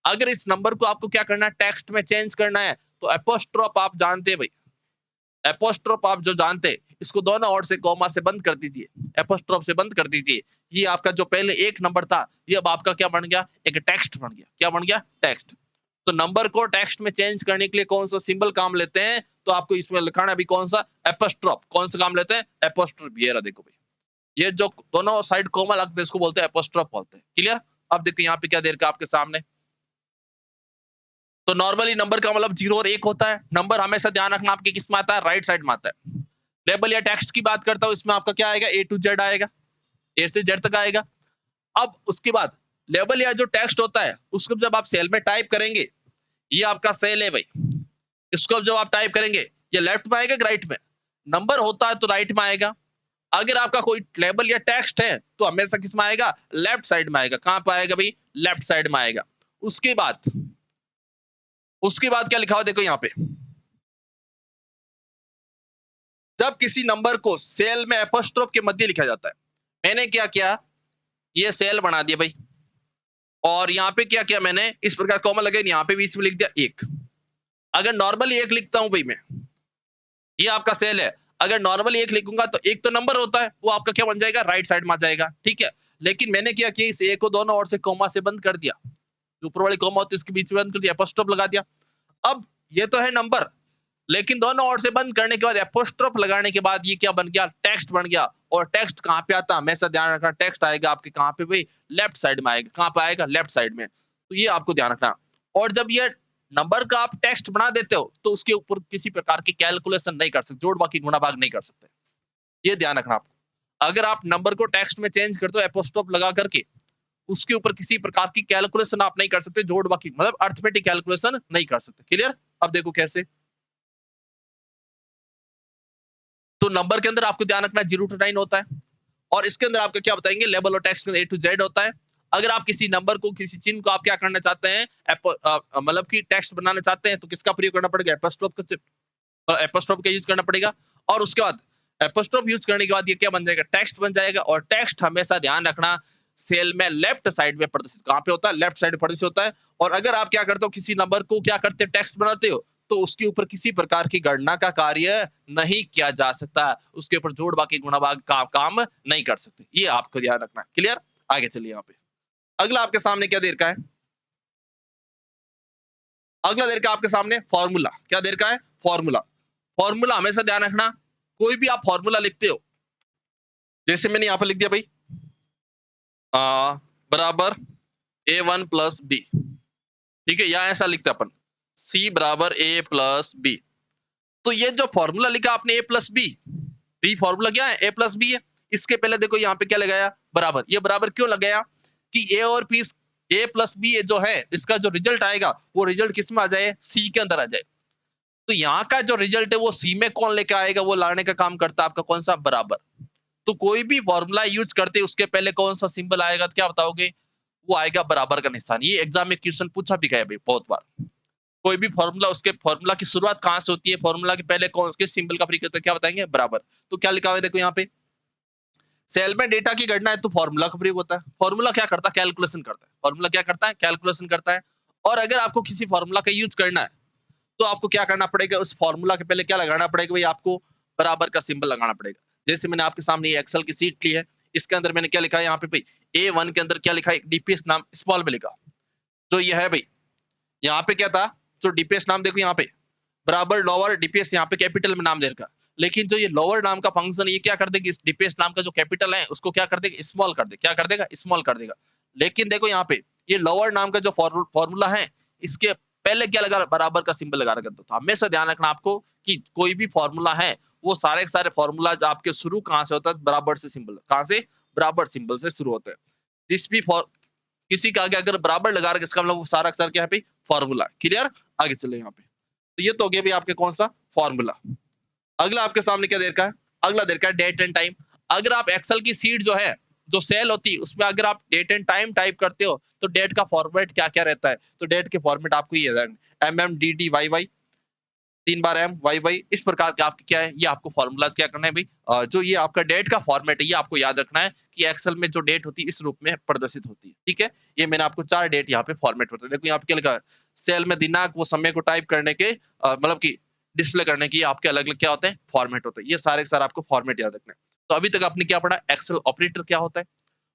अगर इस नंबर को आपको क्या करना है, टेक्स्ट में चेंज करना है, तो एपोस्ट्रोफ आप जानते हैं भाई, एपोस्ट्रोफ आप जो जानते हैं, इसको दोनों ओर से कॉमा से बंद कर दीजिए, एपोस्ट्रोफ से बंद कर दीजिए। ये आपका जो पहले एक नंबर था, ये अब आपका क्या बन गया, एक टेक्स्ट बन गया। क्या बन गया, टेक्स्ट। तो नंबर को टेक्स्ट में चेंज करने के लिए कौन सा सिंबल काम लेते हैं, तो आपको इसमें लिखाना भी कौन सा, एपोस्ट्रोफ। कौन सा काम लेते हैं, एपोस्ट्रोफ। ये रहा देखो भाई, ये जो दोनों साइड कोमा लगते हैं, इसको बोलते हैं एपोस्ट्रोफ बोलते हैं। क्लियर, अब देखो यहाँ पे क्या दे रखा आपके सामने, तो नॉर्मली नंबर का मतलब 0 और 1 होता है। नंबर हमेशा ध्यान रखना आपके किस में आता है, राइट साइड में आता है। लेबल या टेक्स्ट की बात करता हूं, इसमें आपका क्या आएगा, ए टू जेड आएगा, ए से जेड तक आएगा। अब उसके बाद लेबल या जो टेक्स्ट होता है, उसको जब आप सेल में टाइप करेंगे, ये आपका सेल है भाई, इसको जब आप टाइप करेंगे, ये लेफ्ट में आएगा कि राइट में, नंबर होता है तो राइट में आएगा। अगर आपका कोई लेबल या टेक्स्ट है, तो हमेशा किस में आएगा, लेफ्ट साइड में आएगा। कहां पर आएगा भाई, लेफ्ट साइड में आएगा। उसके बाद, उसके बाद क्या लिखा हुआ देखो यहाँ पे, जब किसी नंबर को सेल में एपोस्ट्रोफ के मध्य लिखा जाता है, मैंने क्या किया, ये सेल बना दिया भाई, और यहाँ पे क्या किया मैंने, इस प्रकार कॉमा लगे, यहाँ पे बीच में लिख दिया 1। अगर नॉर्मली 1 लिखता हूं भाई मैं, ये आपका सेल है, अगर नॉर्मली 1 लिखूंगा तो एक तो नंबर होता है, वो आपका क्या बन जाएगा, राइट साइड में आ जाएगा। ठीक है, लेकिन मैंने क्या किया, इस ए को दोनों ओर से कॉमा से बंद कर दिया, जो ऊपर वाली कॉमा होती है इसके बीच में बंद कर दिया, एपोस्ट्रोफ लगा दिया। अब ये तो है नंबर, लेकिन दोनों ओर से बंद करने के बाद एपोस्ट्रोफ लगाने के बाद ये क्या बन गया, टेक्स्ट बन गया। और टेक्स्ट कहाँ पे आता है, हमेशा ध्यान रखना, टेक्स्ट आएगा आपके कहाँ पे भाई, लेफ्ट साइड में आएगा। कहाँ पे आएगा, लेफ्ट साइड में। तो ये आपको ध्यान रखना। और जब ये नंबर का आप टेक्स्ट बना देते हो तो उसके ऊपर किसी प्रकार की कैलकुलेशन नहीं कर सकते, जोड़ बाकी गुणा भाग नहीं कर सकते, ये ध्यान रखना आपको। अगर आप नंबर को टेक्स्ट में चेंज कर दो एपोस्ट्रोफ लगा करके, उसके ऊपर किसी प्रकार की कैलकुलेशन आप नहीं कर सकते, जोड़ बाकी मतलब अर्थमेटिक कैलकुलेशन नहीं कर सकते। क्लियर? अब देखो कैसे। तो नंबर के अंदर आपको ध्यान रखना 0 to 9 होता है, और इसके अंदर आपका क्या बताएंगे, लेवल और टेक्स्ट A to Z होता है। अगर आप किसी नंबर को, किसी चिन्ह को आप क्या करना चाहते हैं, मतलब कि टेक्स्ट बनाना चाहते हैं, तो किसका प्रयोग करना पड़ेगा, एपोस्ट्रोफ का यूज करना पड़ेगा। और उसके बाद एपोस्ट्रोफ यूज करने के बाद ये क्या बन जाएगा, टेक्स्ट बन जाएगा। और टेक्स्ट हमेशा ध्यान रखना सेल में लेफ्ट साइड में प्रदर्शित, कहां पे होता है, लेफ्ट साइड में प्रदर्शित होता है। और अगर आप क्या करते हो, किसी नंबर को क्या करते, टेक्स्ट बनाते हो, तो उसके ऊपर किसी प्रकार की गणना का कार्य नहीं किया जा सकता, उसके ऊपर जोड़ बाकी गुणा भाग का काम नहीं कर सकते, ये आपको ध्यान रखना। क्लियर? आगे चलिए यहाँ पे। अगला आपके सामने क्या देर का है, अगला देर का आपके सामने फॉर्मूला, क्या देर का है, फॉर्मूला। फॉर्मूला हमेशा ध्यान रखना, कोई भी आप फॉर्मूला लिखते हो, जैसे मैंने यहाँ पर लिख दिया भाई, बराबर A1 प्लस बी, ठीक है, या ऐसा लिखते अपन, C बराबर A प्लस बी। तो ये जो फॉर्मूला लिखा आपने A plus B, B formula क्या है, A प्लस बी है। इसके पहले देखो यहाँ पे क्या लगाया, बराबर। ये बराबर क्यों लगाया, कि A और P, A प्लस बी जो है, इसका जो रिजल्ट आएगा वो रिजल्ट किस में आ जाए, C के अंदर आ जाए। तो यहाँ का जो रिजल्ट है वो C में कौन लेके आएगा, वो लाने का काम करता है आपका कौन सा, बराबर। तो कोई भी फॉर्मूला यूज करते उसके पहले कौन सा सिंबल आएगा, तो क्या बताओगे, वो आएगा बराबर का निशान। ये एग्जाम में क्वेश्चन पूछा भी गया भाई बहुत बार। कोई भी फॉर्मूला, उसके फॉर्मूला की शुरुआत कहां से होती है, फॉर्मूला के पहले कौन किस सिंबल का प्रयोग होता है, क्या बताएंगे, बराबर। तो क्या लिखा हुआ है देखो यहाँ पे, सेल में डेटा की गणना है तो फॉर्मूला का प्रयोग होता है। फॉर्मूला क्या करता है, कैलकुलेशन करता है। फॉर्मूला क्या करता है, कैलकुलेशन करता है। और अगर आपको किसी फॉर्मूला का यूज करना है तो आपको क्या करना पड़ेगा, उस फॉर्मूला के पहले क्या लगाना पड़ेगा भाई, आपको बराबर का सिंबल लगाना पड़ेगा। जैसे मैंने आपके सामने ये एक्सेल की सीट ली है, इसके अंदर मैंने क्या लिखा है यहाँ पे भाई, A1 के अंदर क्या लिखा है, डीपीएस नाम स्मॉल में लिखा। तो ये है भाई, यहाँ पे क्या था, जो डीपीएस नाम देखो यहाँ पे, बराबर लोअर डीपीएस यहाँ पे कैपिटल में नाम दे रखा। लेकिन जो ये लोअर नाम का फंक्शन, ये क्या कर देगी, इस डीपीएस नाम का जो कैपिटल है उसको क्या कर देगा, स्मॉल कर दे, क्या कर देगा, स्मॉल कर देगा। लेकिन देखो यहाँ पे, ये लोअर नाम का जो फॉर्मूला है, इसके पहले क्या लगा, बराबर का सिंबल लगा रखा था। हमेशा ध्यान रखना आपको कि कोई भी फॉर्मूला है, वो सारे के सारे फॉर्मूला आपके शुरू कहां से होता है, बराबर से सिंबल, कहां से, बराबर सिंबल से शुरू होता है। जिस भी किसी का आगे अगर बराबर लगा रखा, इसका मतलब वो सारा अक्षर क्या है भाई, फॉर्मूला। क्लियर? आगे चले यहाँ पे। तो ये तो हो गया भाई आपके कौन सा, फॉर्मूला। अगला आपके सामने क्या दे रखा है, अगला दे रखा है डेट एंड टाइम। अगर आप एक्सेल की सीट जो है, जो सेल होती है, उसमें अगर आप डेट एंड टाइम टाइप करते हो तो डेट का फॉर्मेट क्या क्या रहता है, तो डेट के फॉर्मेट आपको ये MMDDYY, 3 बार MYY, इस प्रकार के आपके क्या है, ये आपको फॉर्मूला क्या करना है भाई, जो ये आपका डेट का फॉर्मेट है, ये आपको याद रखना है कि एक्सेल में जो डेट होती है इस रूप में प्रदर्शित होती है। ठीक है, ये मैंने आपको 4 डेट यहाँ पे फॉर्मेट होता है। देखो यहाँ पे क्या लिखा है, सेल में दिनांक वो समय को टाइप करने के, मतलब की डिस्प्ले करने की आपके अलग अलग क्या होते हैं, फॉर्मेट होते हैं। ये सारे सारे आपको फॉर्मेट याद रखना है। तो अभी तक आपने क्या पढ़ा, एक्सेल ऑपरेटर क्या होता है,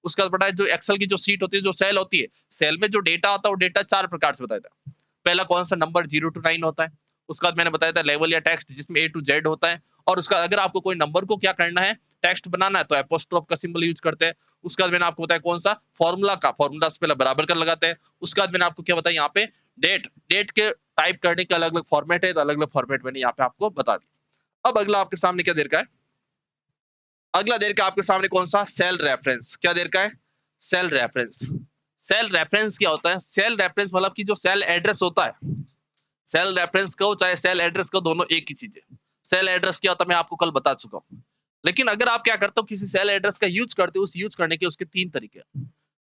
उसका पढ़ा है जो एक्सेल की जो सीट होती है, जो सेल होती है, सेल में जो डेटा होता है वो डेटा 4 प्रकार से बताया था। पहला कौन सा, नंबर 0 to 9 होता है। उसके बाद मैंने बताया था लेवल या टेक्स्ट, जिसमें A to Z होता है। और उसका अगर आपको कोई नंबर को क्या करना है, टेक्स्ट बनाना है, तो एपोस्ट्रोफ का सिंबल यूज करते हैं। उसके बाद मैंने आपको बताया कौन सा, फॉर्मूला का, फॉर्मूला से पहले बराबर कर लगाते हैं। उसके बाद मैंने आपको क्या बताया, यहाँ पे डेट, डेट के टाइप करने के अलग अलग फॉर्मेट है, तो अलग अलग फॉर्मेट मैंने यहाँ पे आपको बता दिया। अब अगला आपके सामने क्या देर का है, अगला देर का आपके सामने कौन सा, सेल रेफरेंस। क्या देर का है, सेल रेफरेंस। सेल रेफरेंस क्या होता है, सेल रेफरेंस मतलब कि जो सेल एड्रेस होता है, सेल रेफरेंस को चाहे सेल एड्रेस को, दोनों एक ही चीज है। सेल एड्रेस क्या होता है मैं आपको कल बता चुका हूँ। लेकिन अगर आप क्या करते हो, किसी सेल एड्रेस का यूज करते हो, उस यूज करने के उसके 3 तरीके।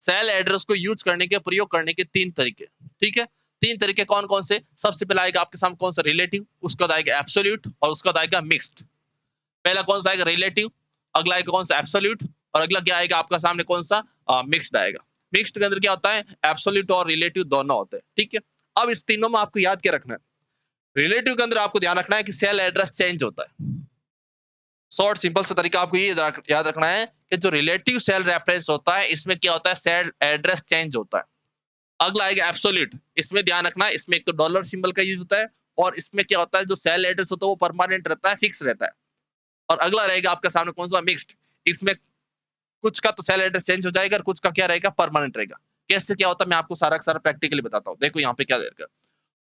सेल एड्रेस को यूज करने के, प्रयोग करने के 3 तरीके। ठीक है, 3 तरीके कौन कौन से, सबसे पहले आएगा आपके सामने कौन सा, रिलेटिव, उसके बाद आएगा एब्सोल्यूट, और उसके बाद आएगा मिक्स्ड। पहला कौन सा आएगा, रिलेटिव, अगला आएगा कौन सा, एब्सोल्यूट, और अगला क्या आएगा आपका सामने कौन सा, मिक्स्ड आएगा। मिक्स्ड के अंदर क्या होता है, एब्सोल्यूट और रिलेटिव दोनों होते हैं। ठीक है, अब इस तीनों में आपको याद क्या रखना है, रिलेटिव के अंदर आपको ध्यान रखना है कि सेल एड्रेस चेंज होता है। शॉर्ट सिंपल सा तरीका आपको ये याद रखना है कि जो रिलेटिव सेल रेफरेंस होता है, इसमें क्या होता है, सेल एड्रेस चेंज होता है। अगला आएगा एब्सोल्यूट, इसमें ध्यान रखना है, इसमें एक तो डॉलर सिंबल का यूज होता है, और इसमें क्या होता है, जो सेल एड्रेस होता है वो परमानेंट रहता है, फिक्स रहता है। और अगला रहेगा आपके सामने कौन सा, मिक्स्ड। इसमें कुछ का तो सेल एड्रेस चेंज हो जाएगा और कुछ का क्या रहेगा, परमानेंट रहेगा। कैसे क्या होता है मैं आपको सारा का सारा प्रैक्टिकली बताता हूँ। देखो यहाँ पे क्या देगा,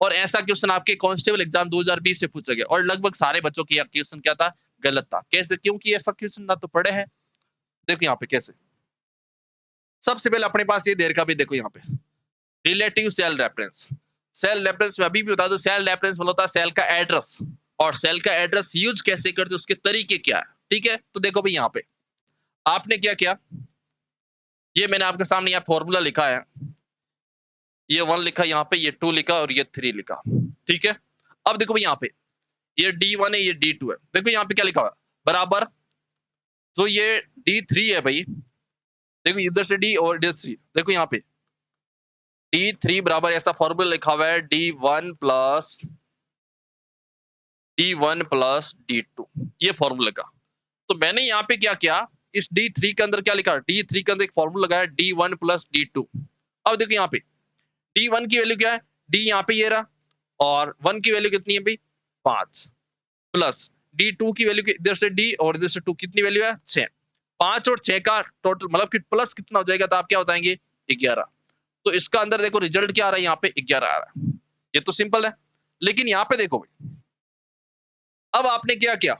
और ऐसा क्वेश्चन आपके कांस्टेबल एग्जाम 2020 से पूछा गया और लगभग सारे बच्चों की क्वेश्चन क्या था, गलत था। कैसे, क्योंकि ऐसा क्वेश्चन ना तो पढ़े हैं। देखो यहाँ पे कैसे, सबसे पहले अपने पास ये देर का भी देखो यहाँ पे relative cell reference. Cell reference में अभी भी बता दो, सेल रेफरेंस मतलब होता है सेल का एड्रेस, और सेल का एड्रेस यूज कैसे करते उसके तरीके क्या है, ठीक है। तो देखो भाई यहाँ पे आपने क्या किया, ये मैंने आपके सामने यहाँ फॉर्मूला लिखा है, ये 1 लिखा यहाँ पे, ये 2 लिखा और ये 3 लिखा, ठीक है। अब देखो भाई यहाँ पे ये D1 है, ये D2 है। देखो यहाँ पे क्या लिखा हुआ है, बराबर जो ये D3 है भाई, देखो इधर से D और इधर से, देखो यहाँ पे D3 बराबर ऐसा फॉर्मूला लिखा हुआ है D1 प्लस D2, ये फॉर्मूला का। तो मैंने यहाँ पे क्या किया, इस D3 के अंदर क्या लिखा, D3 के अंदर एक फॉर्मूला लगाया D1 प्लस D2। अब देखो यहाँ पे D1 की वैल्यू क्या है, D यहाँ पे ये रहा, और 1 की वैल्यू कितनी है भाई, 5, प्लस D2 की वैल्यू इधर से D और इधर से 2, कितनी वैल्यू है, 6। 5 और 6 का टोटल मतलब कि प्लस कितना हो जाएगा, तो आप क्या बताएंगे, 11। तो इसका अंदर देखो रिजल्ट क्या आ रहा है, यहाँ पे 11 आ रहा है। ये तो सिंपल है। लेकिन यहाँ पे देखो भाई, अब आपने क्या किया,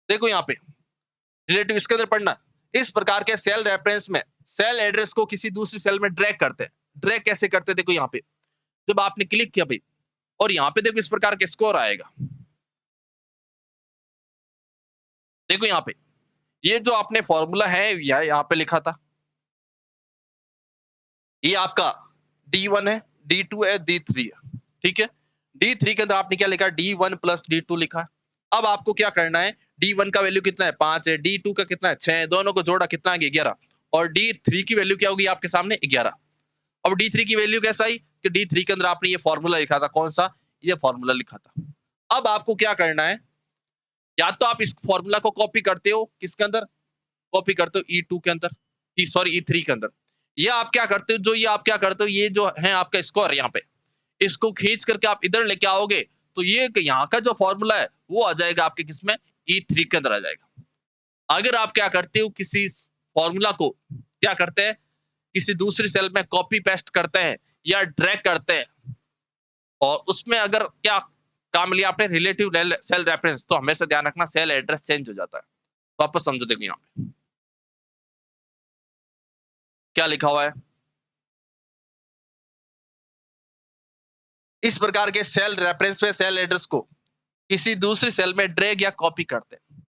देखो यहाँ पे रिलेटिव इसके अंदर पढ़ना, इस प्रकार के सेल रेफरेंस में सेल एड्रेस को किसी दूसरी सेल में ड्रैग करते हैं। ड्रैग कैसे करते हैं, देखो यहाँ पे जब आपने क्लिक किया भाई, और यहाँ पे देखो इस प्रकार के स्कोर आएगा। देखो यहाँ पे ये जो आपने फॉर्मूला है यहाँ पे लिखा था, ये आपका D1 है, D2 है, D3 है, ठीक है। D3 के अंदर आपने क्या लिखा, D1 प्लस D2 लिखा। अब आपको क्या करना है, D1 का वैल्यू कितना है, 5 है, D2 का कितना है, 6 है, दोनों को जोड़ा कितना है, 11, और D3 की वैल्यू क्या होगी आपके सामने, 11। अब D3 की वैल्यू कैसा आई कि D3 के अंदर आपने ये फॉर्मूला लिखा था, कौन सा, ये फॉर्मूला लिखा था। अब आपको क्या करना है, या तो आप इस फॉर्मूला को कॉपी करते हो, किसके अंदर कॉपी करते हो, E2 के अंदर, सॉरी E3 के अंदर, या आप क्या करते हो, जो ये आप क्या करते हो, ये जो है आपका स्कोर यहाँ पे, इसको खींच करके आप इधर लेके आओगे, तो ये यहाँ का जो फॉर्मूला है वो आ जाएगा आपके किसमें, E3 के अंदर आ जाएगा। अगर आप क्या करते हो, किसी फॉर्मूला को क्या करते हैं, किसी दूसरी सेल में कॉपी पेस्ट करते हैं या ड्रैग करते हैं, और उसमें अगर क्या काम लिया आपने, रिलेटिव सेल रेफरेंस, तो हमेशा ध्यान रखना सेल एड्रेस चेंज हो जाता है। वापस समझो, देखो यहाँ पे क्या लिखा हुआ है, इस प्रकार के सेल रेफरेंस में सेल एड्रेस को किसी दूसरी सेल में ड्रैग या कॉपी करते हैं।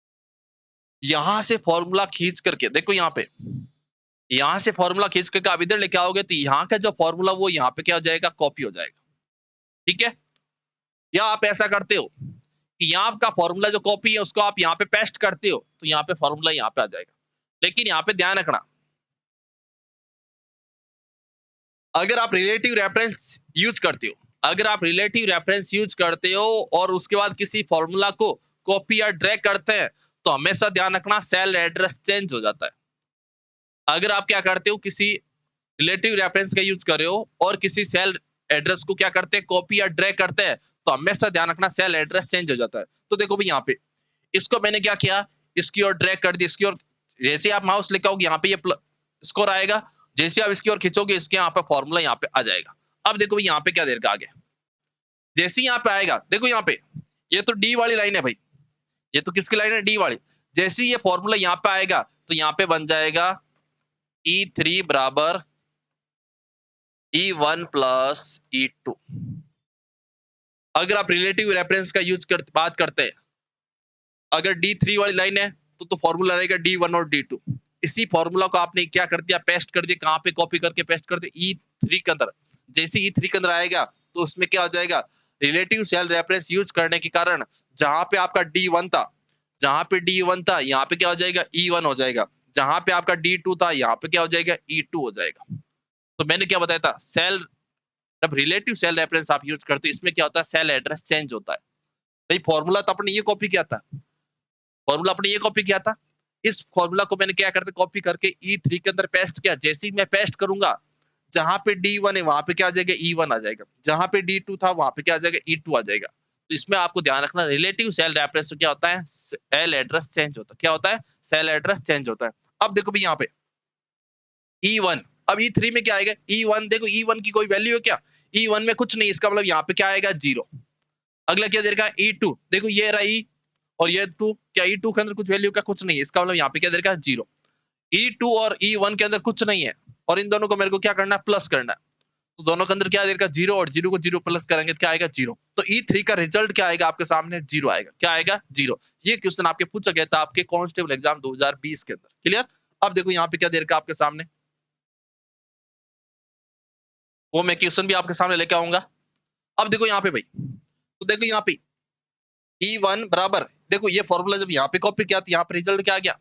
यहां से फॉर्मूला खींच करके देखो यहाँ पे, यहां से फॉर्मूला खींच करके आप इधर लेके आओगे, तो यहाँ का जो फॉर्मूला वो यहाँ पे क्या हो जाएगा, कॉपी हो जाएगा, ठीक है। या आप ऐसा करते हो कि यहाँ का फॉर्मूला जो कॉपी है उसको आप यहाँ पे पेस्ट करते हो, तो यहाँ पे फॉर्मूला यहाँ पे आ जाएगा। लेकिन यहाँ पे ध्यान रखना, अगर आप रिलेटिव रेफरेंस यूज करते हो, अगर आप रिलेटिव रेफरेंस यूज करते हो और उसके बाद किसी फॉर्मूला को कॉपी या ड्रैग करते हैं, तो हमेशा ध्यान रखना सेल एड्रेस चेंज हो जाता है। अगर आप क्या करते हो, किसी रिलेटिव रेफरेंस का यूज कर रहे हो और किसी सेल एड्रेस को क्या करते हैं, कॉपी या ड्रैग करते हैं, तो हमेशा ध्यान रखना सेल एड्रेस चेंज हो जाता है। तो देखो भाई यहाँ पे इसको मैंने क्या किया, इसकी ओर ड्रैग कर दी, इसकी ओर जैसे आप माउस लिखाओगे यहाँ पे ये स्कोर आएगा, जैसे आप इसकी ओर खींचोगे इसके यहाँ पे फॉर्मूला यहाँ पे आ जाएगा। अब देखो भाई यहाँ पे क्या देर का आगे, जैसे ही यहाँ पे आएगा, देखो यहाँ पे ये तो डी वाली लाइन है भाई, ये तो किसकी लाइन है, डी वाली। जैसे ही ये फॉर्मूला यहाँ पे आएगा, तो यहाँ पे बन जाएगा E3 बराबर E1 प्लस E2। अगर आप रिलेटिव रेफरेंस का यूज बात करते हैं, अगर D3 वाली लाइन है तो फॉर्मूला रहेगा D1 और D2। इसी फॉर्मूला को आपने क्या कर दिया, पेस्ट कर दिया, कहां पे कॉपी करके पेस्ट कर दिया, E3 के अंदर। जैसे E3 के अंदर आएगा तो उसमें क्या हो जाएगा, रिलेटिव सेल रेफरेंस यूज करने के कारण जहां पे आपका D1 था, जहां पे D1 था यहाँ पे क्या हो जाएगा, E1 हो जाएगा। जहां पे आपका D2 था यहाँ पे क्या हो जाएगा, E2 हो जाएगा। तो मैंने क्या बताया था, सेल जब रिलेटिव सेल रेफरेंस आप यूज करते हो, इसमें क्या होता है, सेल एड्रेस चेंज होता है। भाई फॉर्मूला तो अपने ये कॉपी किया था, फॉर्मूला अपने ये कॉपी किया था, इस फॉर्मूला को मैंने क्या करते, कॉपी करके E3 के अंदर पेस्ट किया। जैसे ही मैं पेस्ट करूंगा, जहां पे D1 है वहां पे क्या आ जाएगा, E1 आ जाएगा, जहां पे D2 था वहां पे क्या आ जाएगा, E2 आ जाएगा। तो इसमें आपको ध्यान रखना, रिलेटिव सेल रेफरेंस क्या होता है, सेल एड्रेस चेंज होता है। क्या होता है, सेल एड्रेस चेंज होता है। अब देखो भाई यहाँ पे E1, अब E3 में क्या आएगा, E1, देखो E1 की कोई वैल्यू है क्या, E1 में कुछ नहीं, इसका मतलब यहाँ पे क्या आएगा, 0। अगला क्या दे रखा है, E2, देखो ये रहा E और ये 2, क्या E2 के अंदर कुछ वैल्यू का कुछ नहीं है, इसका मतलब यहाँ पे क्या दे रखा है, 0। E2 और E1 के अंदर कुछ नहीं है और इन दोनों को मेरे को क्या करना है, प्लस करना है। तो दोनों के अंदर क्या देगा, 0 और 0 को 0 प्लस करेंगे तो क्या आएगा, 0। तो E3 का रिजल्ट क्या आएगा आपके सामने, 0 आएगा। क्या आएगा, 0। ये क्वेश्चन आपके पूछा गया था आपके कांस्टेबल एग्जाम 2020 के अंदर। क्लियर। अब देखो यहाँ पे क्या दे रखा है आपके सामने, वो मैं क्वेश्चन भी आपके सामने लेके आऊंगा। अब देखो यहाँ पे भाई, तो देखो यहाँ पे E1 बराबर, देखो ये फॉर्मूला जब यहाँ पे कॉपी किया तो यहाँ पे रिजल्ट क्या आ गया,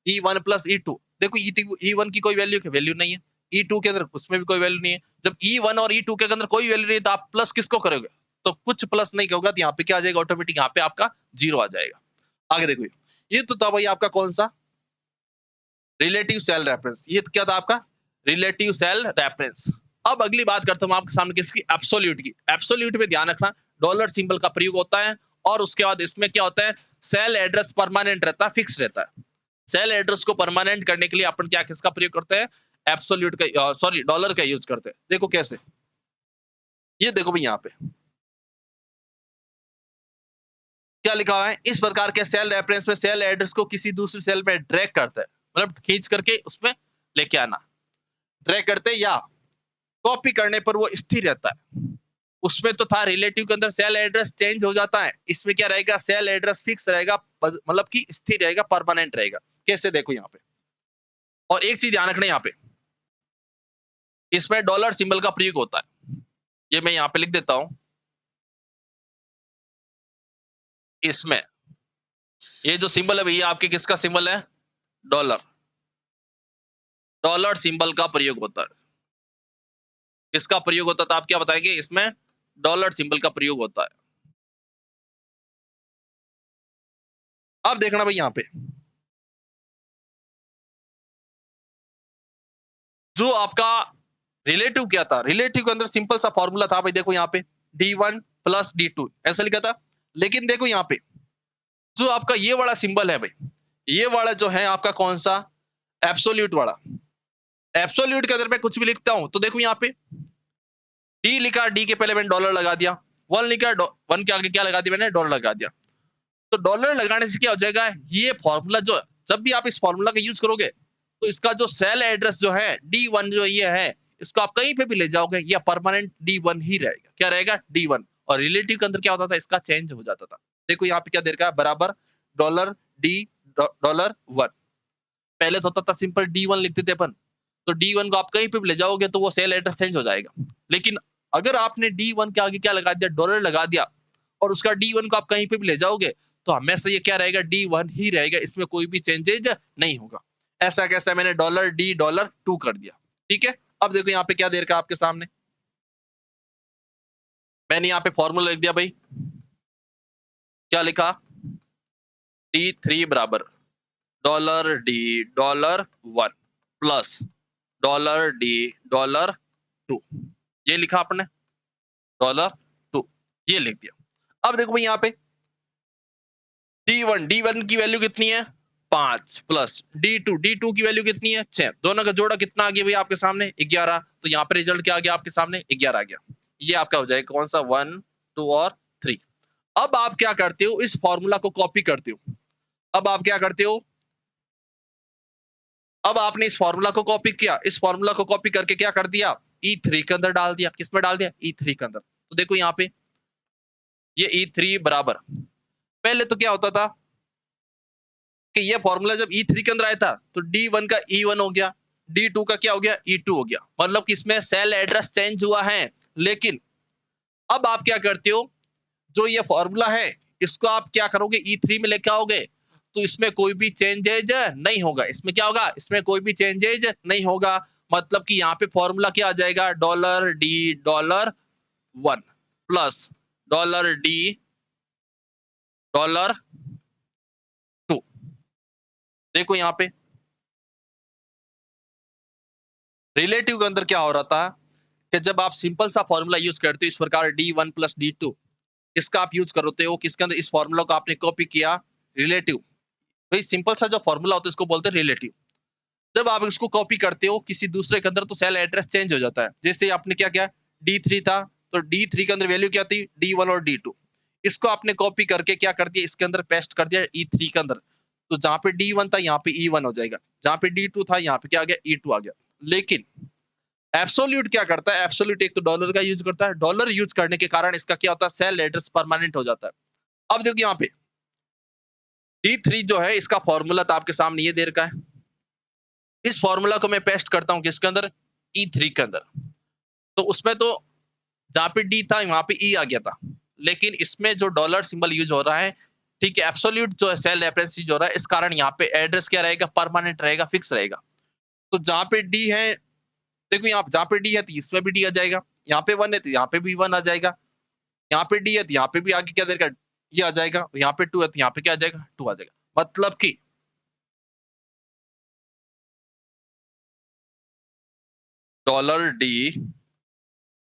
E1 प्लस E2। देखो E1 की कोई वैल्यू नहीं है, E2 के अंदर उसमें भी कोई वैल्यू नहीं है। जब E1 और E2 के अंदर कोई वैल्यू नहीं है तो आप प्लस किसको करोगे, तो कुछ प्लस नहीं होगा तो यहाँ पे क्या आ जाएगा, ऑटोमेटिक यहाँ पे आपका 0 आ जाएगा। आगे देखो, ये तो था भाई आपका कौन सा, रिलेटिव सेल रेफरेंस। ये क्या था आपका, रिलेटिव सेल रेफरेंस। अब अगली बात करता हूँ आपके सामने किसकी, एब्सोल्यूट की। एब्सोल्यूट में ध्यान रखना, डॉलर सिंबल का प्रयोग होता है और उसके बाद इसमें क्या होता है, सेल एड्रेस परमानेंट रहता है, फिक्स रहता है। सेल एड्रेस को परमानेंट करने के लिए अपन क्या किसका प्रयोग करते हैं, एब्सोल्यूट का, सॉरी डॉलर का यूज करते हैं। देखो कैसे, ये देखो भाई यहाँ पे क्या लिखा हुआ है, इस प्रकार के सेल रेफरेंस में सेल एड्रेस को किसी दूसरी सेल में ड्रैग करते हैं, मतलब खींच करके उसमें लेके आना, ड्रैग करते हैं या कॉपी करने पर वो स्थिर रहता है। उसमें तो था रिलेटिव के अंदर सेल एड्रेस चेंज हो जाता है, इसमें क्या रहेगा, सेल एड्रेस फिक्स रहेगा, मतलब कि स्थिर रहेगा, परमानेंट रहेगा। कैसे, देखो यहाँ पे, और एक चीज ध्यान रखना यहाँ पे, इसमें डॉलर सिंबल का प्रयोग होता है। ये मैं यहाँ पे लिख देता हूं, इसमें ये जो सिंबल है भैया आपके किसका सिंबल है, डॉलर। डॉलर सिंबल का प्रयोग होता है, किसका प्रयोग होता था आप क्या बताएंगे, इसमें डॉलर सिंबल का प्रयोग होता है। अब देखना भाई यहाँ पे, जो आपका रिलेटिव क्या था, रिलेटिव के अंदर सिंपल सा फॉर्मूला था भाई, देखो यहाँ पे D1 प्लस D2 ऐसा लिखा था। लेकिन देखो यहाँ पे जो आपका ये वाला सिंबल है भाई, ये वाला जो है आपका कौन सा, एब्सोल्यूट वाला। एब्सोल्यूट के अंदर मैं कुछ भी लिखता हूं तो देखो यहाँ पे डी लिखा, डी के पहले मैंने डॉलर लगा दिया, वन लिखा, वन के आगे क्या लगा दिया मैंने, डॉलर लगा दिया। तो डॉलर लगाने से क्या हो जाएगा, ये फॉर्मूला जो, जब भी आप इस फॉर्मूला का यूज करोगे तो इसका जो सेल एड्रेस जो है D1 जो ये है, इसको आप कहीं पे भी ले जाओगे या परमानेंट D1 ही रहेगा। क्या रहेगा, D1। और रिलेटिव के अंदर क्या होता था, इसका चेंज हो जाता था। देखो यहाँ पे क्या दे रखा है, बराबर डॉलर डी डॉलर 1। पहले तो होता था सिंपल D1 लिखते थे अपन, तो D1 को आप कहीं पे भी ले जाओगे तो वो सेल एड्रेस चेंज हो जाएगा। लेकिन अगर आपने D1 के आगे क्या लगा दिया, डॉलर लगा दिया, और उसका D1 को आप कहीं पे भी ले जाओगे तो हमेशा ये क्या रहेगा, D1 ही रहेगा, इसमें कोई भी चेंजेज नहीं होगा। ऐसा कैसा, मैंने डॉलर डी डॉलर 2 कर दिया। ठीक है। अब देखो यहाँ पे क्या दे रखा आपके सामने, मैंने यहाँ पे फॉर्मूला लिख दिया भाई, क्या लिखा, D3 बराबर dollar D dollar 1 plus dollar D dollar 2, ये लिखा आपने, डॉलर 2, ये लिख दिया। अब देखो भाई यहाँ पे D1 की वैल्यू कितनी है, 5 प्लस D2 की वैल्यू कितनी है, 6। दोनों का जोड़ा कितना आ गया भैया आपके सामने, 11। तो यहाँ पे रिजल्ट क्या आ गया आपके सामने, 11 आ गया। ये आपका हो जाएगा कौन सा, 1 2 और 3। अब आप क्या करते हो, इस फॉर्मूला को कॉपी करते हो। अब आप क्या करते हो, अब आपने इस फॉर्मूला को कॉपी किया, इस फॉर्मूला को कॉपी करके क्या कर दिया, E3 के अंदर डाल दिया। किस में डाल दिया, E3 के अंदर। तो देखो यहाँ पे ये E3 बराबर, पहले तो क्या होता था कि ये फॉर्मूला जब E3 के अंदर आया था तो D1 का E1 हो गया, D2 का क्या हो गया, E2 हो गया। मतलब कि इसमें सेल एड्रेस चेंज हुआ है। लेकिन अब आप क्या करते हो, जो ये फॉर्मूला है इसको आप क्या करोगे, E3 में लेके आओगे तो इसमें कोई भी चेंजेज नहीं होगा। इसमें क्या होगा, इसमें कोई भी चेंजेज नहीं होगा। मतलब कि यहाँ पे फॉर्मूला क्या आ जाएगा, dollar D dollar 1 plus dollar D dollar 2। देखो यहाँ पे रिलेटिव के अंदर क्या हो रहा था कि जब आप सिंपल सा फॉर्मूला यूज करते हो इस प्रकार D1 प्लस D2, इसका आप यूज करते हो किसके अंदर, इस फॉर्मूला को आपने कॉपी किया रिलेटिव। भाई सिंपल सा जो फॉर्मूला होता है इसको बोलते हैं रिलेटिव। जब आप इसको कॉपी करते हो किसी दूसरे के अंदर तो सेल एड्रेस चेंज हो जाता है। जैसे आपने क्या किया, D3 था तो D3 के अंदर वैल्यू क्या थी, D1 और D2। इसको आपने कॉपी करके क्या कर दिया, इसके अंदर पेस्ट कर दिया E3 के अंदर। तो जहां पे D1 था यहाँ पे E1 हो जाएगा, जहां पे D2 था यहाँ पे क्या आ गया, E2 आ गया। लेकिन एब्सोल्यूट क्या करता है, एब्सोल्यूट एक तो डॉलर का यूज करता है, डॉलर यूज करने के कारण इसका क्या होता है, सेल एड्रेस परमानेंट हो जाता है। अब देखिए यहाँ पे D3 जो है इसका फॉर्मूला तो आपके सामने ये दे रखा है। इस फॉर्मूला को मैं पेस्ट करता हूं किसके अंदर, E3 के अंदर। तो उसमें तो जहां पे D था वहां पे E आ गया था, लेकिन इसमें जो डॉलर सिंबल यूज हो रहा है, ठीक है, एब्सोल्यूट जो है सेल रेफरेंस यूज हो रहा है, इस कारण यहाँ पे एड्रेस क्या रहेगा, परमानेंट रहेगा, फिक्स रहेगा। तो जहां पे D है, देखो यहाँ जहां पे D है तो इसमें भी D आ जाएगा, यहाँ पे 1 है तो यहाँ पे भी 1 आ जाएगा, यहाँ पे D है तो यहाँ पे भी आगे क्या देगा, ये आ जाएगा, यहाँ पे 2 है तो यहाँ पे क्या आ जाएगा, 2 आ जाएगा। मतलब कि $D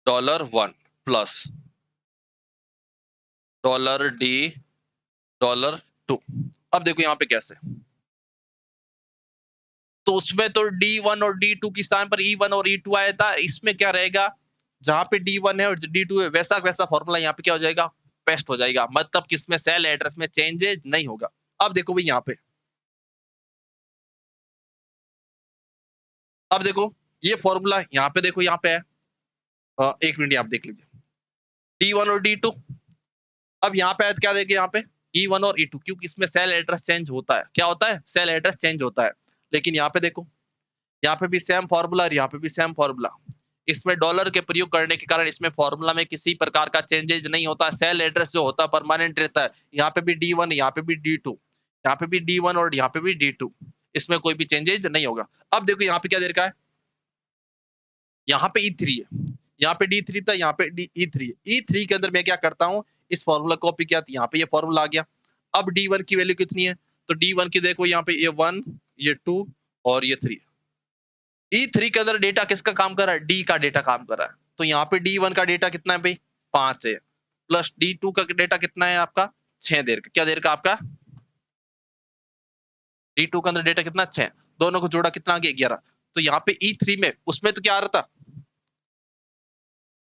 $1 प्लस $D $2। अब देखो यहाँ पे कैसे, तो उसमें तो D1 और D2 के स्थान पर E1 और E2 आया था, इसमें क्या रहेगा, जहां पे D1 है और D2 है वैसा वैसा फॉर्मूला यहाँ पे क्या हो जाएगा, पेस्ट हो जाएगा। मतलब कि इसमें सेल एड्रेस में चेंजेज नहीं होगा। अब देखो भाई यहाँ पे, अब देखो ये फॉर्मूला यहाँ पे देखो, यहाँ पे है, एक मिनट आप देख लीजिए, D1 और D2। अब यहाँ पे क्या देखे, यहाँ पे E1 और E2, क्योंकि इसमें सेल एड्रेस चेंज होता है, क्या होता है, सेल एड्रेस चेंज होता है। लेकिन यहाँ पे देखो, यहाँ पे भी सेम फॉर्मूला और यहाँ पे भी सेम फॉर्मूला। इसमें डॉलर के प्रयोग करने के कारण इसमें फॉर्मूला में किसी प्रकार का चेंजेज नहीं होता, सेल एड्रेस जो होता है परमानेंट रहता है। यहाँ पे भी D1, यहाँ पे भी D2, यहाँ पे भी D1 और यहाँ पे भी D2, इसमें कोई भी चेंजेज नहीं होगा। अब देखो यहाँ पे क्या दे रखा है, यहाँ पे E3 है, यहाँ पे D3 था, यहाँ पे E3 है। E3 के अंदर मैं क्या करता हूँ, इस फॉर्मूला कॉपी किया तो यहाँ पे ये फॉर्मूला आ गया। अब D1 की वैल्यू कितनी है, तो D1 की देखो यहाँ पे ये 1, ये 2 और ये 3। E3 के अंदर डेटा किसका काम कर रहा है, D का डेटा काम कर रहा है। तो यहाँ पे D1 का डेटा कितना है भाई, 5 है, प्लस D2 का डेटा कितना है आपका, 6 देर का, क्या देर का आपका, D2 के अंदर डेटा कितना, 6, दोनों को जोड़ा कितना आ गया, 11। तो यहाँ पे E3 में उसमें तो क्या आ रहा था